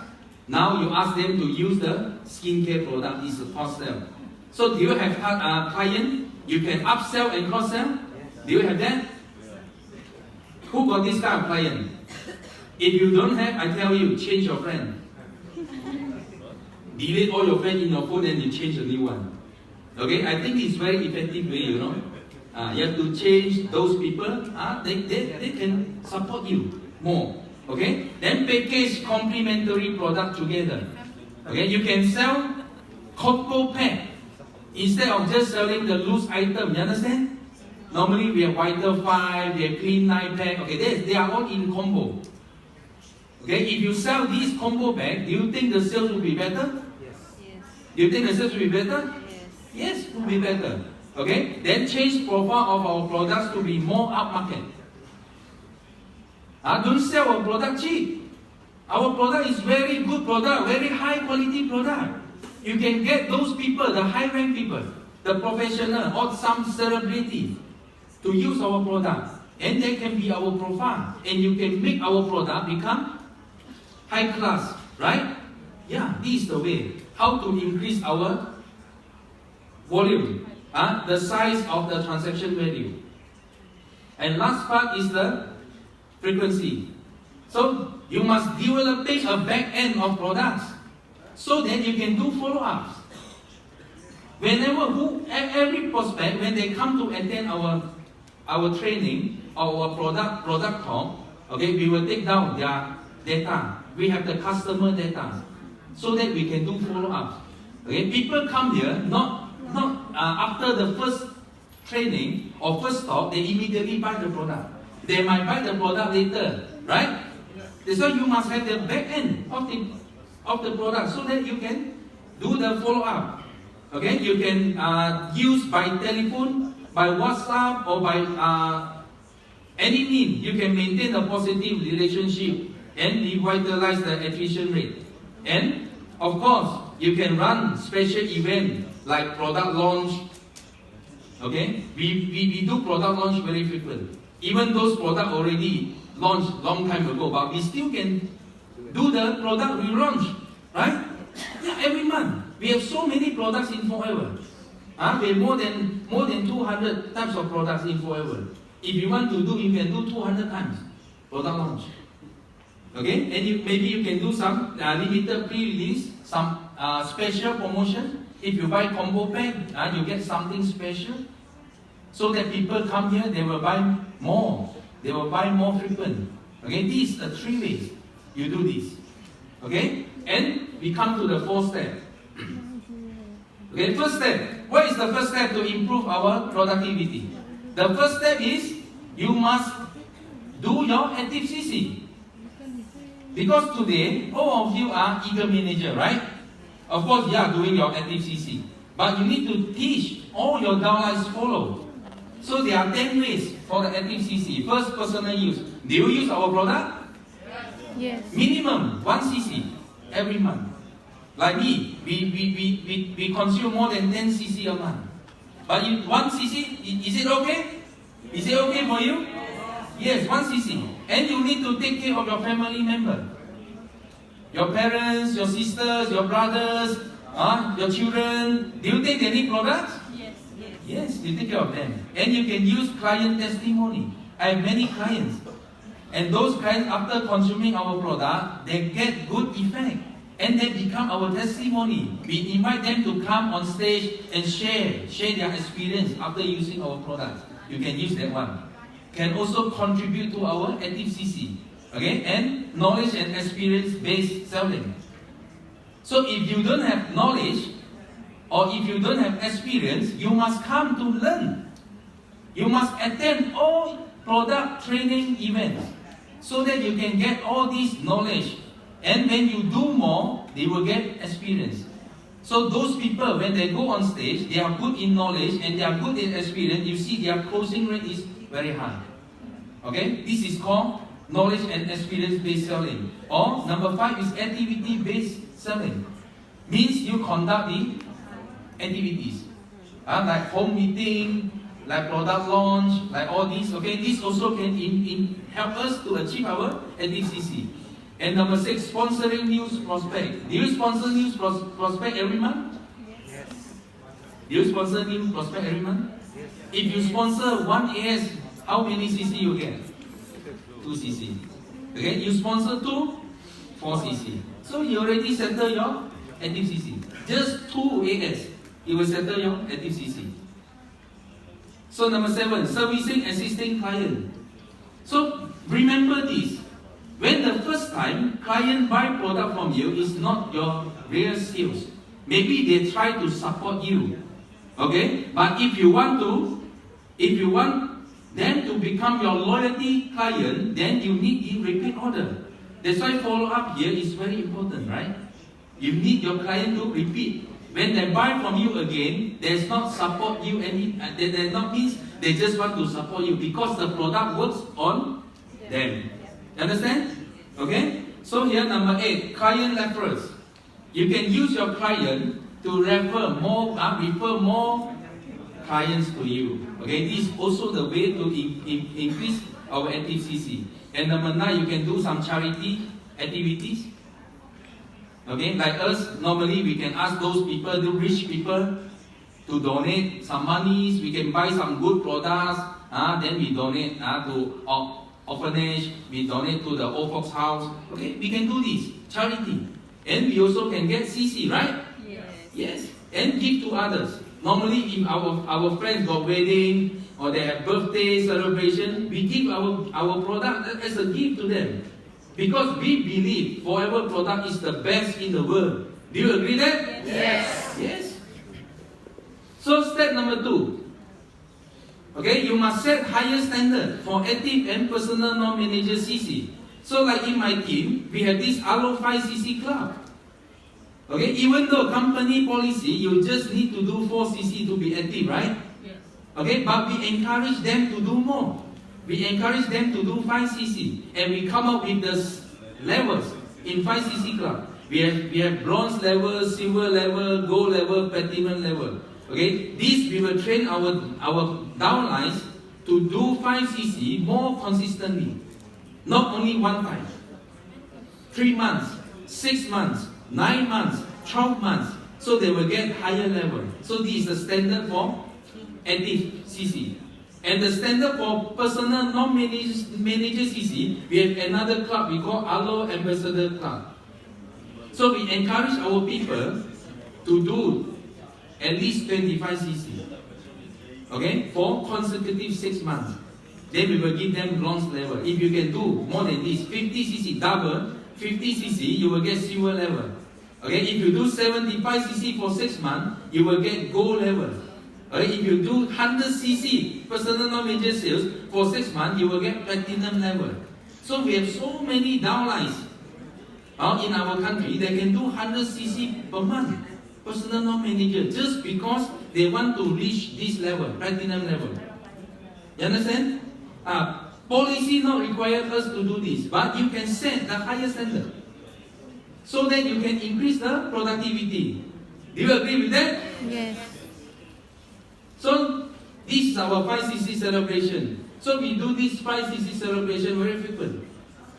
Now you ask them to use the skincare product. This is a cross-sell. So do you have a client? You can upsell and cross-sell? Do you have that? Who got this kind of client? If you don't have, I tell you, change your friend. Delete all your friends in your phone and you change a new one. Okay, I think it's very effective way, you have to change those people. They can support you more. Okay, then package complementary product together. Okay, you can sell combo pack instead of just selling the loose item. You understand? Normally we have Whiter 5, we have Clean 9 pack. Okay, they are all in combo. Okay, if you sell these combo pack, do you think the sales will be better? Yes. Do you think the sales will be better? Yes. Yes, will be better. Okay, then change profile of our products to be more upmarket. Don't sell our product cheap. Our product is very good product, very high quality product. You can get those people, the high rank people, the professional or some celebrity to use our product. And they can be our profile. And you can make our product become high class, right? Yeah, this is the way. How to increase our volume, the size of the transaction value. And last part is the frequency. So you must develop a back end of products so that you can do follow-ups. Every prospect, when they come to attend our training or our product talk, Okay, we will take down their data. We have the customer data, so that we can do follow-up. Okay, people come here not after the first training or first talk, they immediately buy the product. They might buy the product later, right? That's why you must have the back end of the product so that you can do the follow-up. Okay, you can use by telephone, by WhatsApp, or by any means. You can maintain a positive relationship and revitalize the attrition rate. And of course, you can run special events like product launch. Okay, we do product launch very frequently. Even those products already launched long time ago, but we still can do the product relaunch, right? Yeah, every month. We have so many products in Forever. We have more than 200 types of products in Forever. If you want to do, you can do 200 times product launch. Okay, and maybe you can do some limited pre-release, some special promotion. If you buy combo pack, you get something special. So that people come here, they will buy more. They will buy more frequent. Okay, these are 3 ways you do this. Okay, and we come to the 4th step. Okay, first step. What is the first step to improve our productivity? The first step is you must do your active CC. Because today, all of you are eager manager, right? Of course, you are doing your active CC. But you need to teach all your downlines follow. So there are 10 ways for the active CC. First, personal use. Do you use our product? Yes. Minimum 1 CC every month. Like me, we consume more than 10 CC a month. But 1 CC, is it okay? Is it okay for you? Yes, 1 CC. And you need to take care of your family member. Your parents, your sisters, your brothers, your children. Do you think they need products? Yes, you take care of them. And you can use client testimony. I have many clients. And those clients, after consuming our product, they get good effect. And they become our testimony. We invite them to come on stage and share their experience after using our products. You can use that one. Can also contribute to our active CC. Okay? And knowledge and experience-based selling. So if you don't have knowledge, or if you don't have experience, you must come to learn. You must attend all product training events so that you can get all this knowledge. And when you do more, they will get experience. So those people, when they go on stage, they are good in knowledge and they are good in experience. You see their closing rate is very high. Okay? This is called knowledge and experience-based selling. Or number 5 is activity-based selling. Means you conduct the activities. Like home meeting, like product launch, like all these. Okay, this also can help us to achieve our ADCC. And number 6, sponsoring news prospect. Do you sponsor news prospect every month? Yes. Do you sponsor news prospect every month? Yes. If you sponsor 1 AS, how many CC you get? 2 CC. Okay, you sponsor 2, 4 CC. So you already settle your active CC. Just 2 AS, you will settle your active CC. So number 7, servicing existing client. So remember this. When the first time client buy product from you is not your real sales. Maybe they try to support you. Okay? But if you want them to become your loyalty client, then you need a repeat order. That's why follow-up here is very important, right? You need your client to repeat. When they buy from you again, there's not support you that not means they just want to support you because the product works on them. You understand? Okay? So here number 8, client referrals. You can use your client to refer more clients to you. Okay? This is also the way to increase our active CC. And number 9, you can do some charity activities. Okay? Like us, normally we can ask those people, the rich people, to donate some monies. We can buy some good products. Then we donate to orphanage, we donate to the old folks house. Okay, we can do this, charity. And we also can get CC, right? Yes. Yes. And give to others. Normally, if our friends got wedding or they have birthday celebration, we give our product as a gift to them. Because we believe Forever product is the best in the world. Do you agree that? Yes. Yes. So step number 2. Okay, you must set higher standard for active and personal non-manager CC. So like in my team, we have this Alo 5cc club. Okay, even though company policy, you just need to do 4cc to be active, right? Yes. Okay, but we encourage them to do more. We encourage them to do 5cc, and we come up with the levels in 5cc club. We have bronze level, silver level, gold level, platinum level. Okay, this we will train our downlines to do 5cc more consistently, not only one time. 3 months, 6 months, 9 months, 12 months, so they will get higher level. So this is the standard for active CC. And the standard for personal non-manager CC, we have another club we call Alo Ambassador Club. So we encourage our people to do at least 25cc. Okay, for consecutive 6 months. Then we will give them bronze level. If you can do more than this, 50cc double, 50cc, you will get silver level. Okay, if you do 75cc for 6 months, you will get gold level. Okay, if you do 100cc personal non-manager sales for 6 months, you will get platinum level. So we have so many downlines in our country that can do 100cc per month personal non-manager just because they want to reach this level, platinum level. You understand? Policy not require us to do this, but you can set the higher standard so that you can increase the productivity. Do you agree with that? Yes. So this is our 5cc celebration. So we do this 5cc celebration very frequent.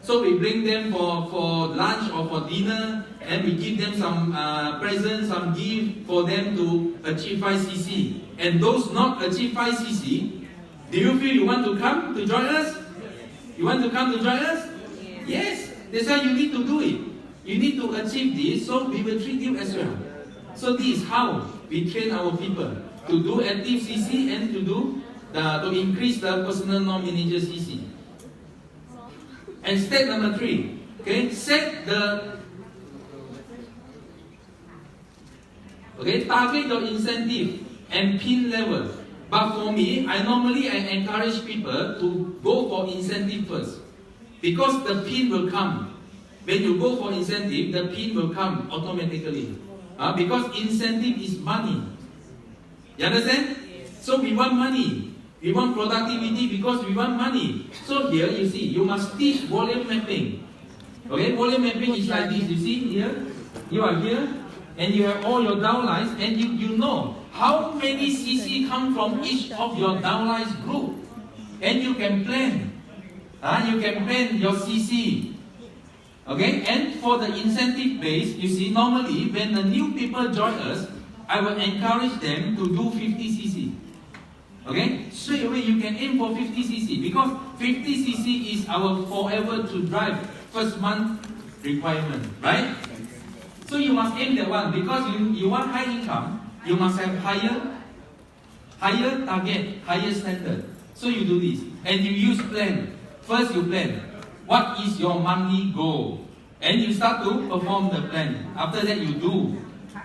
So we bring them for lunch or for dinner, and we give them some presents, some gift for them to achieve 5cc. And those not achieve 5cc, do you feel you want to come to join us? You want to come to join us? Yes. That's why you need to do it. You need to achieve this, so we will treat you as well. So this is how we train our people to do active CC and to increase the personal non-manager CC. And step number 3, okay, target your incentive and pin level. But for me, I normally encourage people to go for incentive first, because the pin will come. When you go for incentive, the pin will come automatically. Because incentive is money. You understand? So we want money. We want productivity because we want money. So here you see, you must teach volume mapping. Okay, volume mapping is like this. You see here, you are here, and you have all your downlines, and you know how many CC come from each of your downlines group, and you can plan. You can plan your CC. Okay, and for the incentive base, you see, normally when the new people join us, I will encourage them to do 50cc. Okay, straight away you can aim for 50cc because 50cc is our forever to drive first month requirement, right? So you must aim that one because you want high income, you must have higher target, higher standard. So you do this and you use plan. First you plan. What is your monthly goal? And you start to perform the plan. After that you do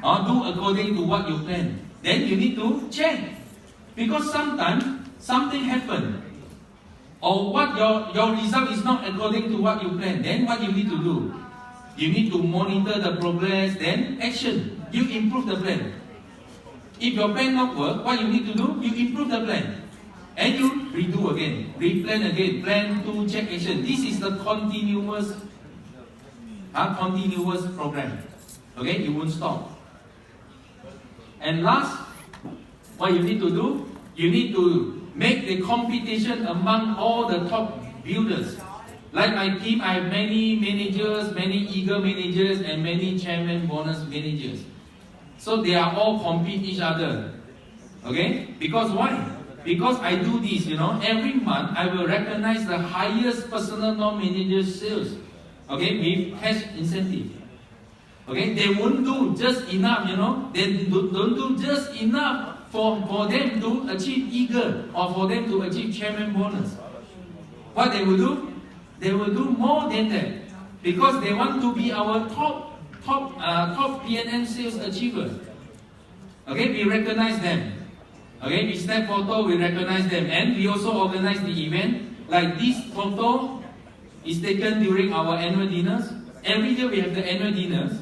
according to what you plan. Then you need to check. Because sometimes something happen. Or what your result is not according to what you plan. Then what you need to do? You need to monitor the progress, then action. You improve the plan. If your plan not work, what you need to do? You improve the plan. And you redo again, replan again, plan to check action. This is the continuous program. Okay, you won't stop. And last, what you need to do, you need to make the competition among all the top builders. Like my team, I have many managers, many eager managers, and many chairman bonus managers. So they are all compete each other. Okay? Because why? Because I do this, every month I will recognize the highest personal non-manager sales, okay, with cash incentive. Okay, they won't do just enough, they don't do just enough for them to achieve eagle or for them to achieve chairman bonus. What they will do? They will do more than that because they want to be our top PNM sales achievers. Okay, we recognize them. Okay, we snap photo, we recognize them, and we also organize the event. Like this photo is taken during our annual dinners. Every year we have the annual dinners,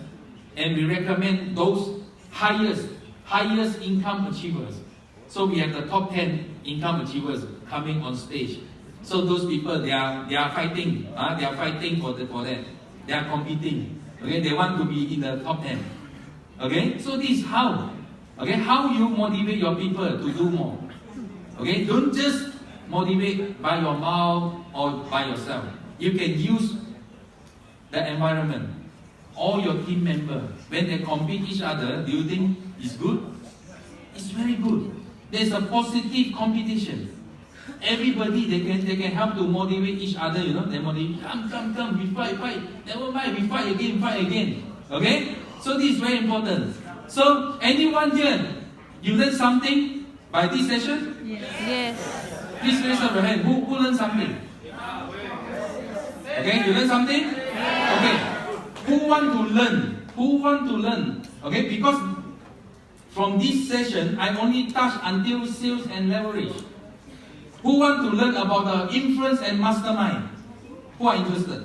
and we recommend those highest income achievers. So we have the top 10 income achievers coming on stage. So those people they are fighting. They are fighting for that. They are competing. Okay, they want to be in the top 10. Okay, so this is how. Okay, how you motivate your people to do more. Okay, don't just motivate by your mouth or by yourself. You can use the environment. All your team members, when they compete each other, do you think it's good? It's very good. There's a positive competition. Everybody they can help to motivate each other. You know, they motivate. Come, we fight. Never mind, we fight again. Okay? So this is very important. So anyone here, you learn something by this session? Yes. Please raise up your hand. Who learned something? Okay, you learn something? Okay. Who want to learn? Okay, because from this session, I only touch until sales and leverage. Who want to learn about the influence and mastermind? Who are interested?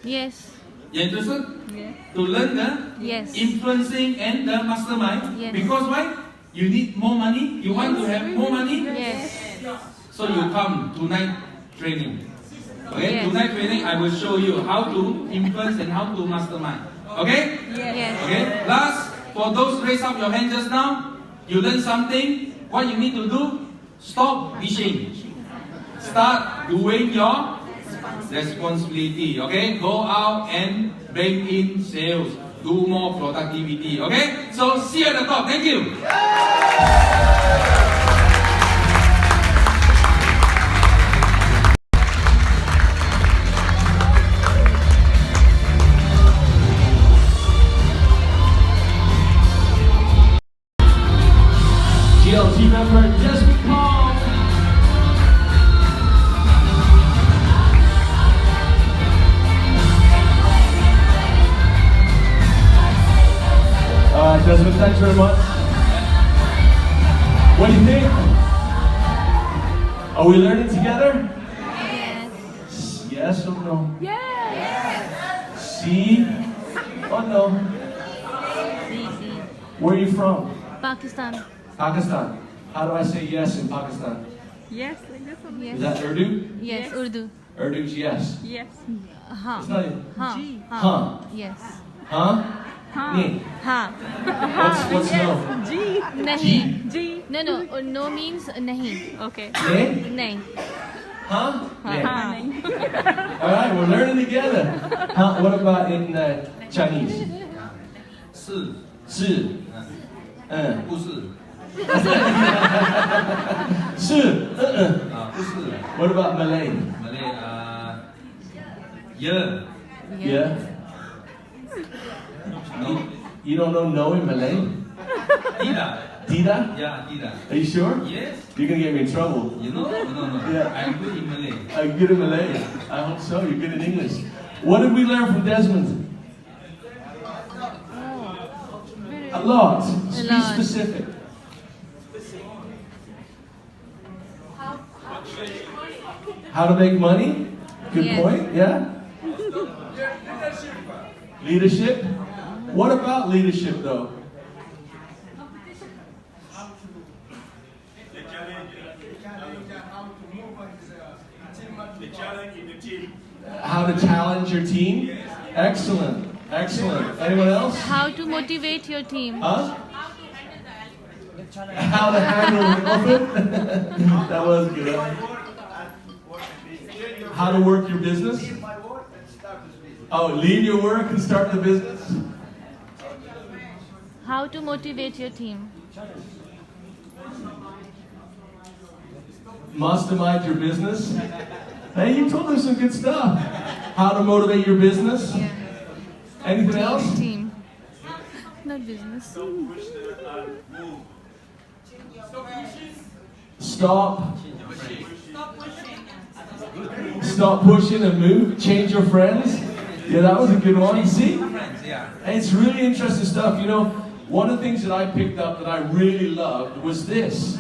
Yes. You interested? Yes. To learn the Yes. influencing and the mastermind? Yes. Because why? You need more money? You want to have more money? Yes. So you come tonight training. Okay, Yes. tonight training I will show you how to influence and how to mastermind. Okay? Yes. Okay. Last, for those raise up your hand just now, you learn something. What you need to do? Stop wishing. Start doing your responsibility. Okay? Go out and bring in sales. Do more productivity. Okay? So see you at the top. Thank you. GLT member Desmond Paul. Desmond, thanks very much. What do you think? Are we learning together? Yes. Yes or no? Yes. See or no? See. Where are you from? Pakistan. Pakistan. How do I say yes in Pakistan? Yes, like this one. Is that Urdu? Yes, Urdu. Urdu's yes. Yes. It's not even. Huh. Yes. Huh? Nee. Ha. What's no? G. Nahi. No. No means nahi. Okay. Nee? Nahi. Huh? Nee. Ha. Alright, we're learning together. Huh? What about in Chinese? 是是不是是不是 What about Malay? Malay yeah Yeah? no You don't know no in Malay? tidak Dida? yeah tidak Are you sure? yes You're gonna get me in trouble. you know no Yeah. I'm good in Malay. Are you good in Malay? I hope so. You're good in English. What did we learn from Desmond? A lot. Be lot. specific. How to make money? Good Yes. point. Yeah. Leadership. What about leadership, though? How to challenge your team? Excellent. Excellent. Anyone else? How to motivate your team? Huh? How to handle the elephant? That was good. How to work your business? Oh, leave your work and start the business? How to motivate your team? Mastermind your business? Hey, you told us some good stuff. How to motivate your business? Yeah. Anything else? Team. Not business. Stop. Stop pushing and move. Change your friends. Yeah, that was a good one. You see? And it's really interesting stuff. You know, one of the things that I picked up that I really loved was this.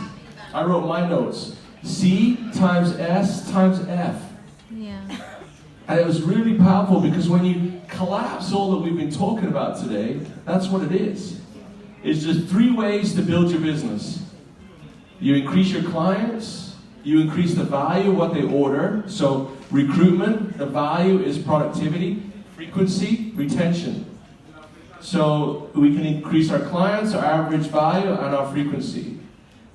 I wrote my notes. C times S times F. Yeah. And it was really powerful because when you collapse all that we've been talking about today, that's what it is. It's just 3 ways to build your business. You increase your clients, you increase the value of what they order. So recruitment, the value is productivity, frequency, retention. So we can increase our clients, our average value, and our frequency.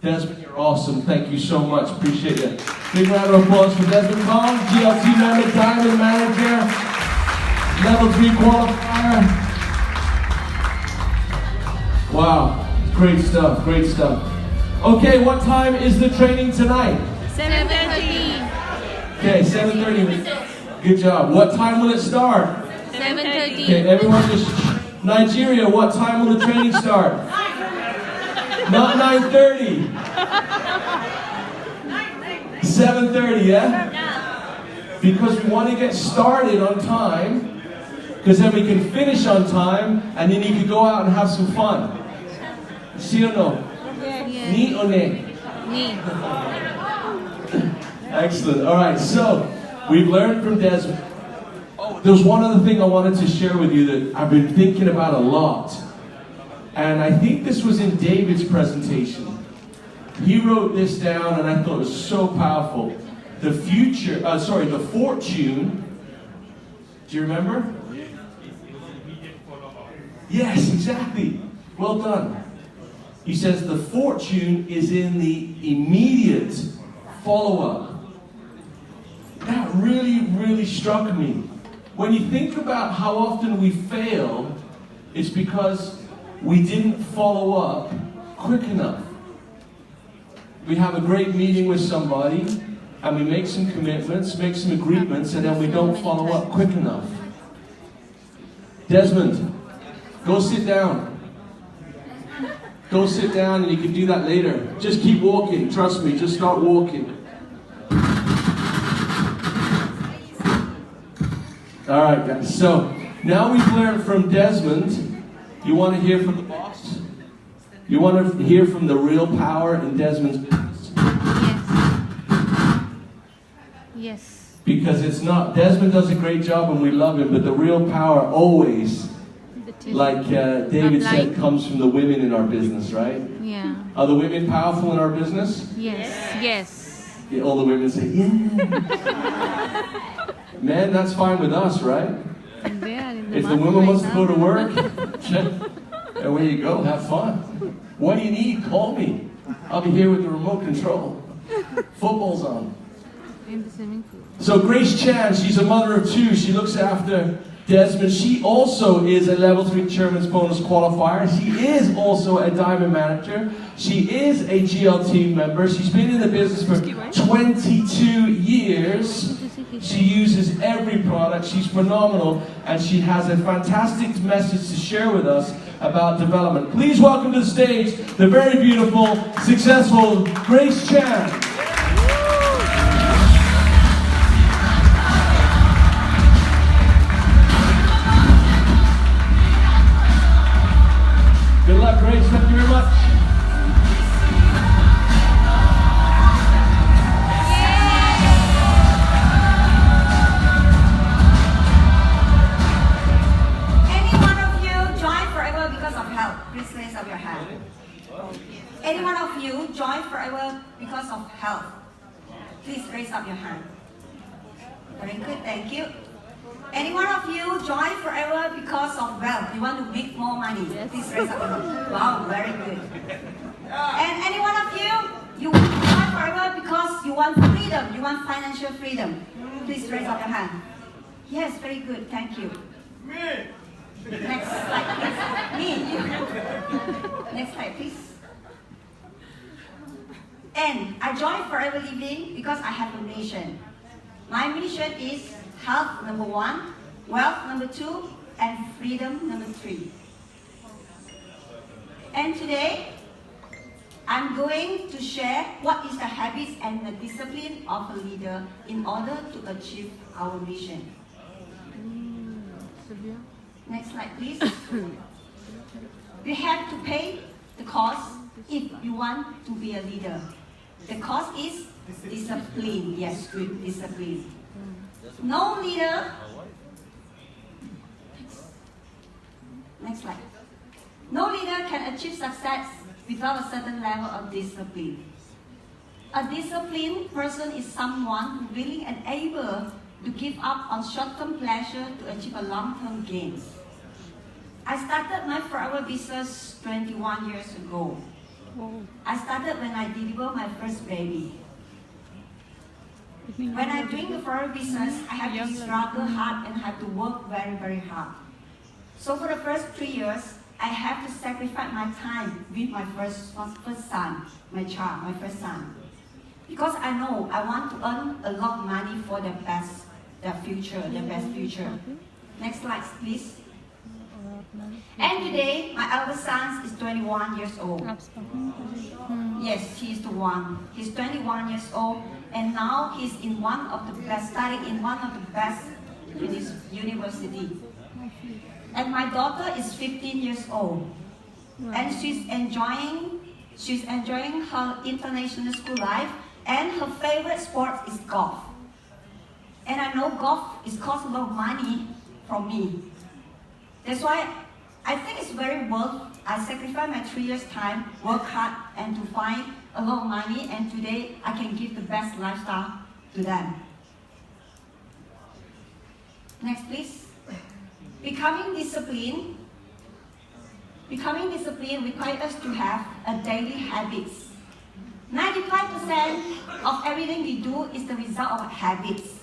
Desmond, you're awesome. Thank you so much. Appreciate it. Big round of applause for Desmond Kong, GLT member, Diamond Manager, Level 3 qualifier. Wow, great stuff, great stuff. Okay, what time is the training tonight? 7:30. Okay, 7:30. Good job. What time will it start? 7:30. Okay, everyone just... Nigeria, what time will the training start? Not 9:30. 7:30, yeah? Because we want to get started on time, because then we can finish on time, and then you can go out and have some fun. See or no? Yes. Ni or ne? Me. Excellent. All right, so we've learned from Desmond. Oh, there's one other thing I wanted to share with you that I've been thinking about a lot. And I think this was in David's presentation. He wrote this down and I thought it was so powerful. The fortune. Do you remember? Yes, exactly. Well done. He says the fortune is in the immediate follow-up. That really, really struck me. When you think about how often we fail, it's because we didn't follow up quick enough. We have a great meeting with somebody, and we make some commitments, make some agreements, and then we don't follow up quick enough. Desmond, go sit down. Go sit down, and you can do that later. Just keep walking, trust me, just start walking. All right, guys, so now we've learned from Desmond. You want to hear from the boss? You want to hear from the real power in Desmond's business? Yes. Because it's not, Desmond does a great job and we love him, but the real power always, like David said, comes from the women in our business, right? Yeah. Are the women powerful in our business? Yes. Yes. Yeah, all the women say, yeah. Man, that's fine with us, right? And they are in If the market woman right wants to now. go to work, away you go, have fun. What do you need? Call me. I'll be here with the remote control. Football's on. In the swimming pool. So Grace Chan, she's a mother of 2. She looks after Desmond. She also is a Level 3 Chairman's Bonus qualifier. She is also a Diamond Manager. She is a GLT member. She's been in the business for 22 years. She uses every product. She's phenomenal. And she has a fantastic message to share with us about development. Please welcome to the stage the very beautiful, successful Grace Chan. Good luck, Grace. Thank you very much. Any one of you join forever because of health? Please raise up your hand. Any one of you join forever because of health? Please raise up your hand. Very good, thank you. Any one of you join forever because of wealth? You want to make more money? Please raise up your hand. Wow, very good. And any one of you, you join forever because you want freedom, you want financial freedom? Please raise up your hand. Yes, very good, thank you. Next slide, please. Me. Next slide, please. And I joined Forever Living because I have a mission. My mission is health number 1, wealth number 2, and freedom number 3. And today, I'm going to share what is the habits and the discipline of a leader in order to achieve our mission. Next slide, please. You have to pay the cost if you want to be a leader. The cost is discipline. Yes, good discipline. No leader. Next slide. No leader can achieve success without a certain level of discipline. A disciplined person is someone who willing and able to give up on short-term pleasure to achieve a long-term gains. I started my forever business 21 years ago. I started when I delivered my first baby. When I'm doing the forever business, I have to struggle hard and have to work very, very hard. So for the first 3 years, I have to sacrifice my time with my first son, my child, my first son. Because I know I want to earn a lot of money for the best future. Next slide, please. And today, my eldest son is 21 years old. Yes, he is the one. He's 21 years old, and now he's in one of the best, studying in one of the best university. And my daughter is 15 years old, and she's enjoying her international school life, and her favorite sport is golf. And I know golf costs a lot of money from me. That's why I think it's very worth. I sacrifice my 3 years' time, work hard, and to find a lot of money, and today I can give the best lifestyle to them. Next, please. Becoming disciplined requires us to have a daily habits. 95% of everything we do is the result of habits.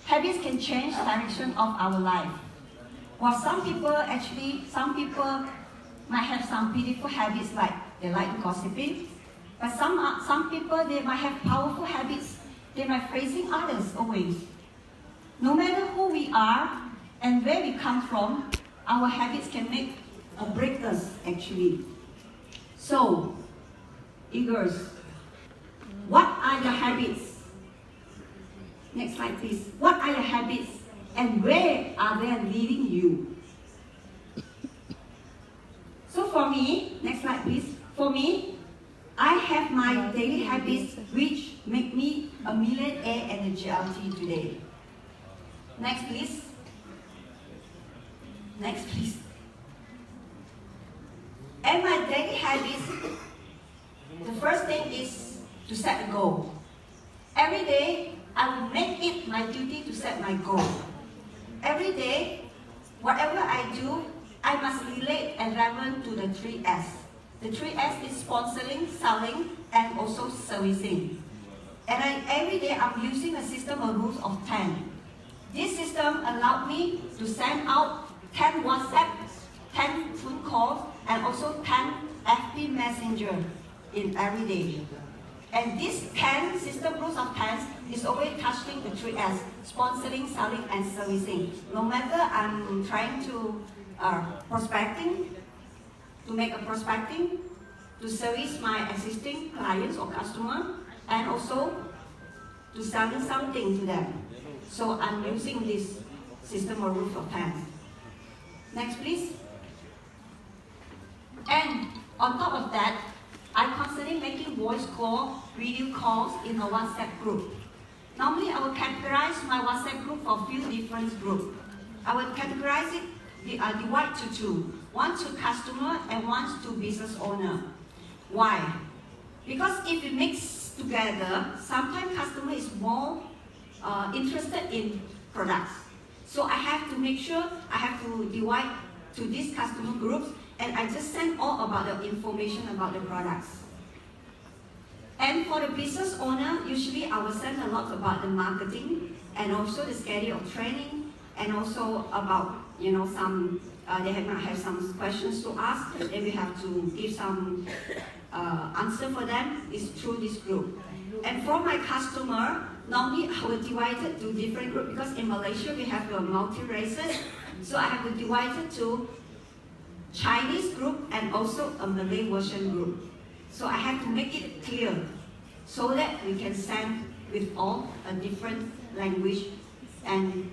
Habits can change the direction of our life. While some people might have some beautiful habits like they like gossiping, but some people they might have powerful habits. They might praising others always. No matter who we are and where we come from, our habits can make or break us actually. So, eagers, what are your habits? Next slide, please. What are your habits and where are they leading you? So for me, next slide, please. For me, I have my daily habits which make me a millionaire and a GLT today. Next, please. Next, please. And my daily habits, the first thing is to set a goal. Every day, I will make it my duty to set my goal. Every day, whatever I do, I must relate and relevant to the 3S. The 3S is sponsoring, selling, and also servicing. And every day, I'm using a system of rules of 10. This system allowed me to send out 10 WhatsApp, 10 phone calls, and also 10 FB Messenger in every day. And this 10 system rules of 10 is always touching the 3S, sponsoring, selling, and servicing. No matter I'm trying to prospecting, to make a prospecting, to service my existing clients or customer, and also to selling something to them. So I'm using this system or rules of 10. Next, please. And on top of that, I constantly making voice call, video calls in a WhatsApp group. Normally, I will categorize my WhatsApp group for a few different groups. I will categorize it, divide to two. One to customer and one to business owner. Why? Because if you mix together, sometimes customer is more interested in products. So I have to make sure I have to divide to these customer groups, and I just send all about the information about the products. And for the business owner, usually I will send a lot about the marketing and also the schedule of training, and also about some they might have some questions to ask, and we have to give some answer for them. Is through this group. And for my customer, normally I will divide it to different groups because in Malaysia we have multi-races, so I have to divide it to Chinese group and also a Malay version group. So I have to make it clear so that we can send with all a different language and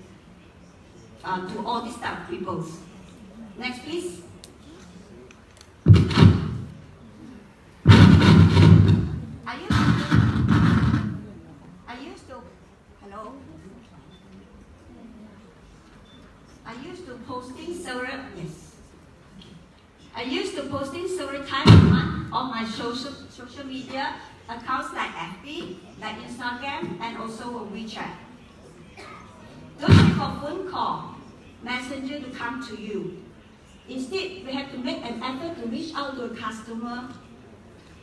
to all these type of peoples. Next, please. Hello? I used to posting several times a month on my social media accounts like FB, like Instagram, and also WeChat. Don't wait for phone call, messenger to come to you. Instead, we have to make an effort to reach out to a customer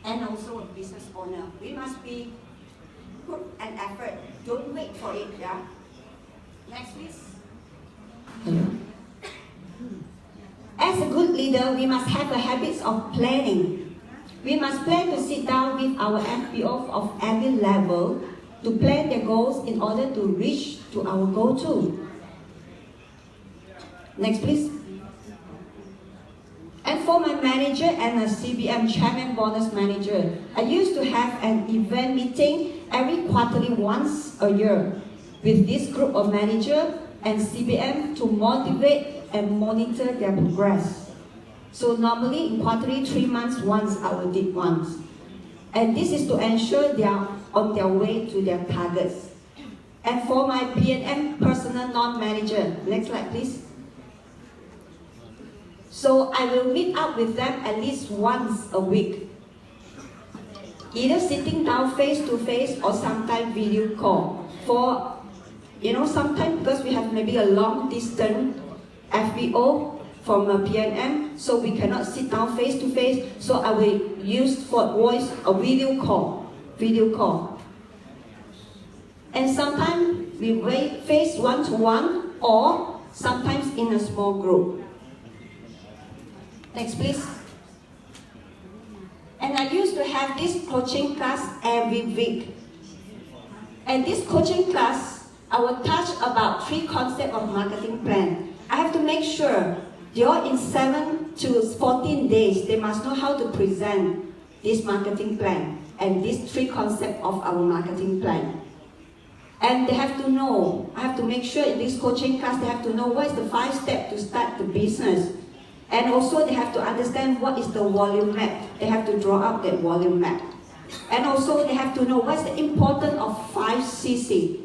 and also a business owner. We must put an effort. Don't wait for it, yeah? Next, please. Hello. As a good leader, we must have a habit of planning. We must plan to sit down with our FBO of every level to plan their goals in order to reach to our goal too. Next, please. And for my manager and a CBM chairman bonus manager, I used to have an event meeting every quarterly once a year with this group of manager and CBM to motivate and monitor their progress. So normally in quarterly 3 months once I will did once. And this is to ensure they are on their way to their targets. And for my P&M personal non-manager, next slide please. So I will meet up with them at least once a week. Either sitting down face to face or sometimes video call. For, sometimes because we have maybe a long distance FBO from a PNM, so we cannot sit down face to face, so I will use for voice a video call. And sometimes we face one-to-one or sometimes in a small group. Next, please. And I used to have this coaching class every week. And this coaching class, I will touch about 3 concepts of marketing plan. I have to make sure you're in 7 to 14 days, they must know how to present this marketing plan and these 3 concepts of our marketing plan. And they have to know, I have to make sure in this coaching class, they have to know what is the 5 steps to start the business. And also they have to understand what is the volume map. They have to draw out that volume map. And also they have to know what's the importance of 5cc.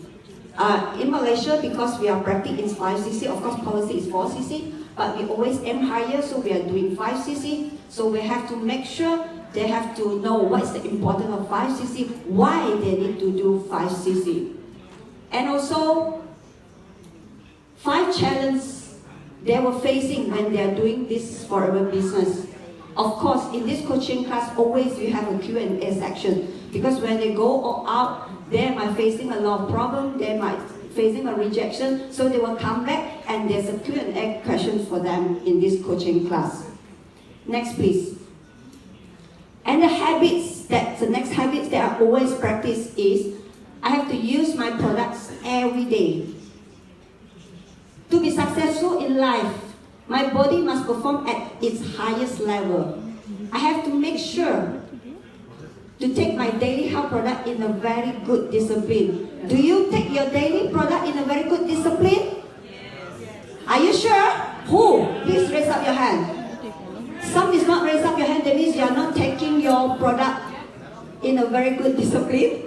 In Malaysia, because we are practicing in 5cc, of course policy is 4cc, but we always aim higher, so we are doing 5cc. So we have to make sure they have to know what is the importance of 5cc, why they need to do 5cc. And also, 5 challenges they were facing when they are doing this forever business. Of course, in this coaching class, always we have a Q&A section, because when they go out, they might facing a lot of problems, they might facing a rejection, so they will come back and there's a Q&A question for them in this coaching class. Next, please. And the next habits that I always practice is, I have to use my products every day. To be successful in life, my body must perform at its highest level. I have to make sure to take my daily health product in a very good discipline. Do you take your daily product in a very good discipline? Yes. Are you sure? Who? Please raise up your hand. Some is not raise up your hand, that means you are not taking your product in a very good discipline.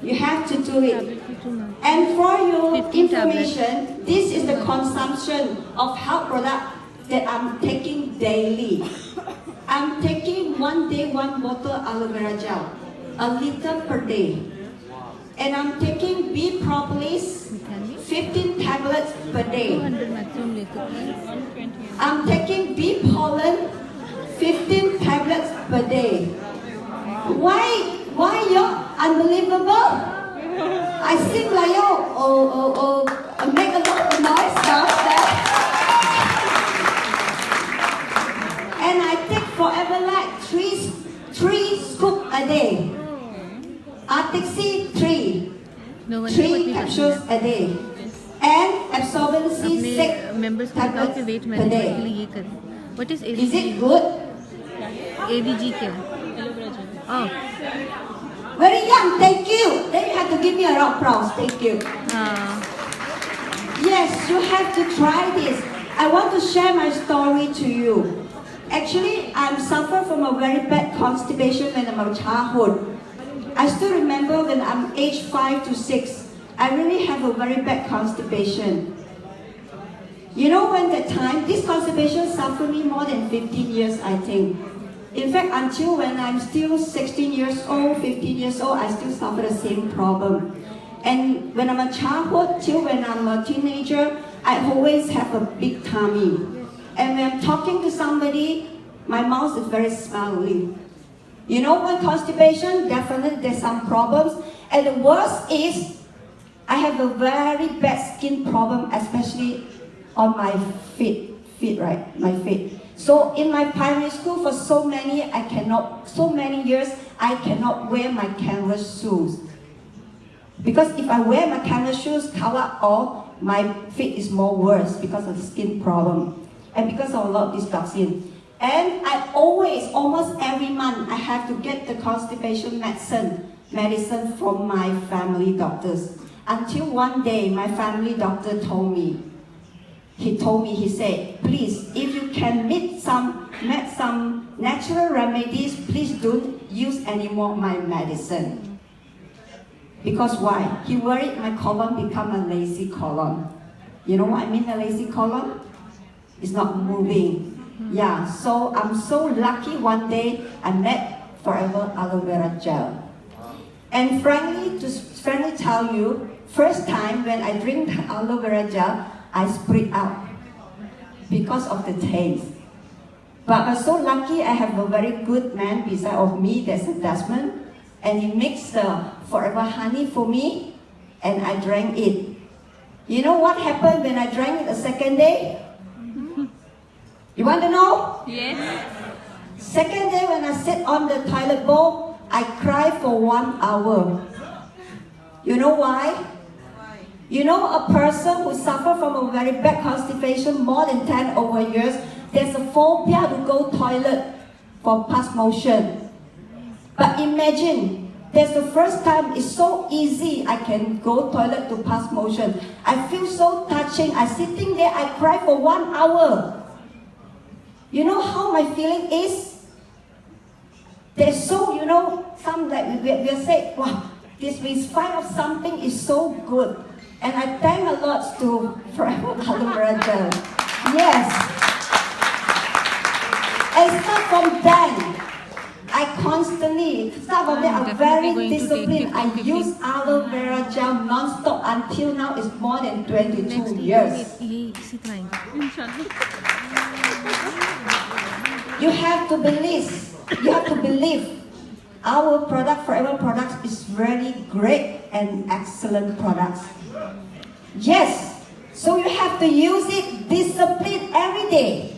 You have to do it. And for your information, this is the consumption of health product that I'm taking daily. I'm taking 1 day 1 bottle aloe vera gel, a liter per day. And I'm taking bee propolis, 15 tablets per day. I'm taking bee pollen, 15 tablets per day. Why you're unbelievable? I seem like you make a lot of noise downstairs. And I take forever like 3 scoops a day. Artixi 3 capsules a day. And absorbency 6 tablets per day. What is AVG? Is it good? AVG क्या है? Oh. Very young, thank you. Then you have to give me a round of applause, thank you. Yes, you have to try this. I want to share my story to you. Actually, I'm suffer from a very bad constipation when I'm a childhood. I still remember when I'm age 5 to 6, I really have a very bad constipation. You know, when that time, this constipation suffered me more than 15 years, I think. In fact, until when I'm still 16 years old, 15 years old, I still suffer the same problem. And when I'm a childhood, till when I'm a teenager, I always have a big tummy. And when I'm talking to somebody, my mouth is very smelly. You know, when constipation, definitely there's some problems. And the worst is, I have a very bad skin problem, especially on my feet, right? My feet. So in my primary school for so many years, I cannot wear my canvas shoes. Because if I wear my canvas shoes, cover all, my feet is more worse because of the skin problem. And because of a lot of this toxin. And I almost every month, I have to get the constipation medicine from my family doctors. Until one day, my family doctor told me, he said, please, if you can make some natural remedies, please don't use any more my medicine. Because why? He worried my colon become a lazy colon. You know what I mean, a lazy colon? It's not moving. Yeah, so I'm so lucky one day I met Forever Aloe Vera Gel. And frankly, to tell you, first time when I drink the aloe vera gel, I spit out because of the taste. But I'm so lucky I have a very good man beside of me, that's a Desmond, and he makes the Forever Honey for me, and I drank it. You know what happened when I drank it the second day? You want to know? Yes. Second day when I sit on the toilet bowl, I cry for 1 hour. You know why? You know, a person who suffers from a very bad constipation more than 10 over years, there's a phobia to go toilet for pass motion. But imagine, that's the first time it's so easy I can go toilet to pass motion. I feel so touching. I'm sitting there, I cry for 1 hour. You know how my feeling is? There's so, you know, some that we'll say, wow, this in spite of something is so good. And I thank a lot to Forever Aloe Vera Gel. Yes. And start from then, I constantly, start from then, I'm very disciplined. I use aloe vera gel non-stop until now. It's more than 22 years. Is he trying? You have to believe. You have to believe. Our product, Forever products, is really great and excellent products. Yes. So you have to use it, discipline every day.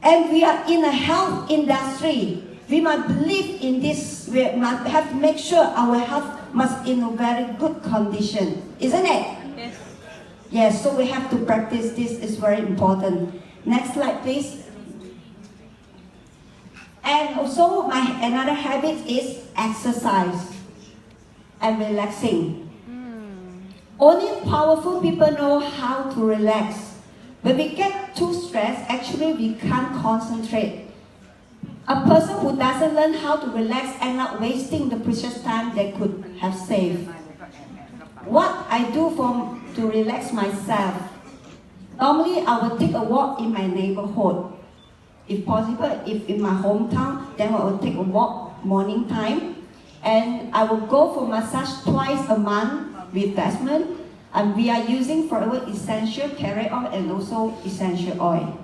And we are in a health industry. We must believe in this. We must have to make sure our health must in a very good condition. Isn't it? Yes. Yes, so we have to practice this. It's very important. Next slide, please. And also, another habit is exercise and relaxing. Only powerful people know how to relax. When we get too stressed, actually we can't concentrate. A person who doesn't learn how to relax ends up wasting the precious time they could have saved. What I do to relax myself, normally I will take a walk in my neighborhood. If possible, if in my hometown, then I will take a walk morning time. And I will go for massage twice a month with Desmond. And we are using Forever Essential Carrot Oil and also Essential Oil.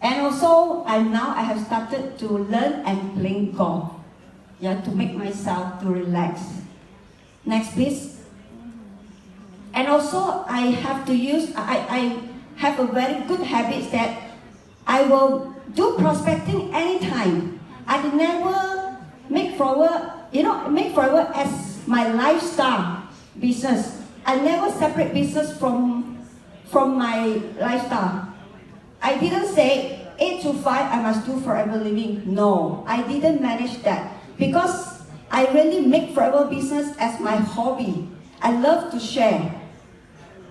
And also, I have started to learn and play golf. Yeah, to make myself to relax. Next, please. And also, I have to use, I have a very good habit that I will do prospecting anytime. I never make Forever as my lifestyle business. I never separate business from my lifestyle. I didn't say 8 to 5, I must do Forever Living. No, I didn't manage that because I really make Forever Business as my hobby. I love to share.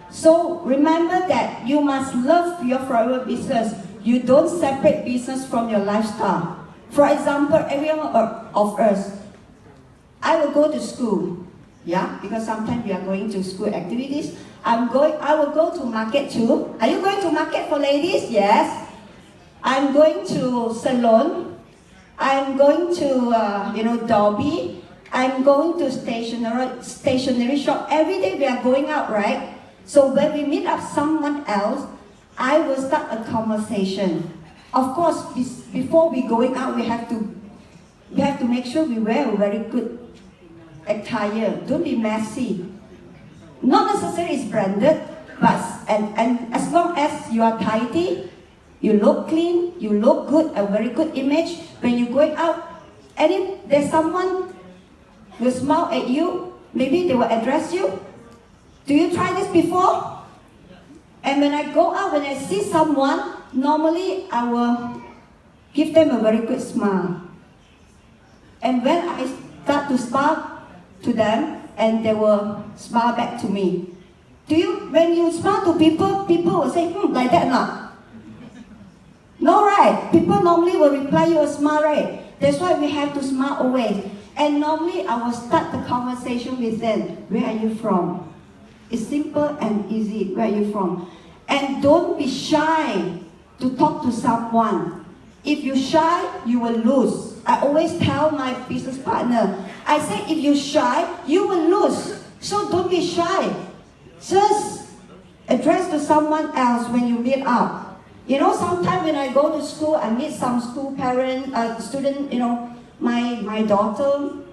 So remember that you must love your Forever Business. You don't separate business from your lifestyle. For example, everyone of us, I will go to school, yeah, because sometimes we are going to school activities. I will go to market too. Are you going to market for ladies? Yes. I'm going to salon. I'm going to, Dolby. I'm going to stationery shop. Every day we are going out, right? So when we meet up someone else, I will start a conversation. Of course, before we going out, we have to make sure we wear a very good attire. Don't be messy. Not necessarily it's branded, but and as long as you are tidy, you look clean, you look good, a very good image. When you're going out, and if there's someone will smile at you, maybe they will address you. Do you try this before? And when I go out, when I see someone, normally I will give them a very good smile. And when I start to smile to them, and they will smile back to me. When you smile to people, people will say, like that not? No, right? People normally will reply you a smile, right? That's why we have to smile always. And normally I will start the conversation with them. Where are you from? It's simple and easy. Where are you from? And don't be shy to talk to someone. If you're shy, you will lose. I always tell my business partner, I say if you're shy, you will lose. So don't be shy. Just address to someone else when you meet up. Sometimes when I go to school, I meet some school student, my daughter,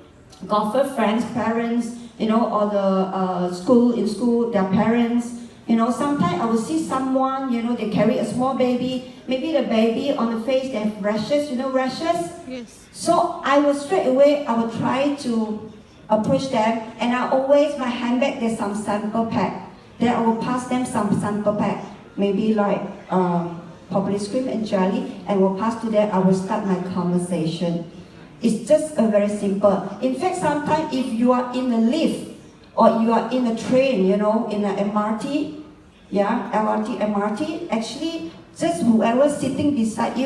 golfer friends, parents, or the in school, their parents. Sometimes I will see someone, they carry a small baby. Maybe the baby on the face, they have rashes, rashes? Yes. So I will straight away, I will try to approach them. And my handbag, there's some sample pack. Then I will pass them some sample pack. Maybe like populist cream and jelly. And will pass to them, I will start my conversation. It's just a very simple. In fact, sometimes if you are in a lift, or you are in a train, in a MRT, yeah, LRT, MRT, actually, just whoever sitting beside you,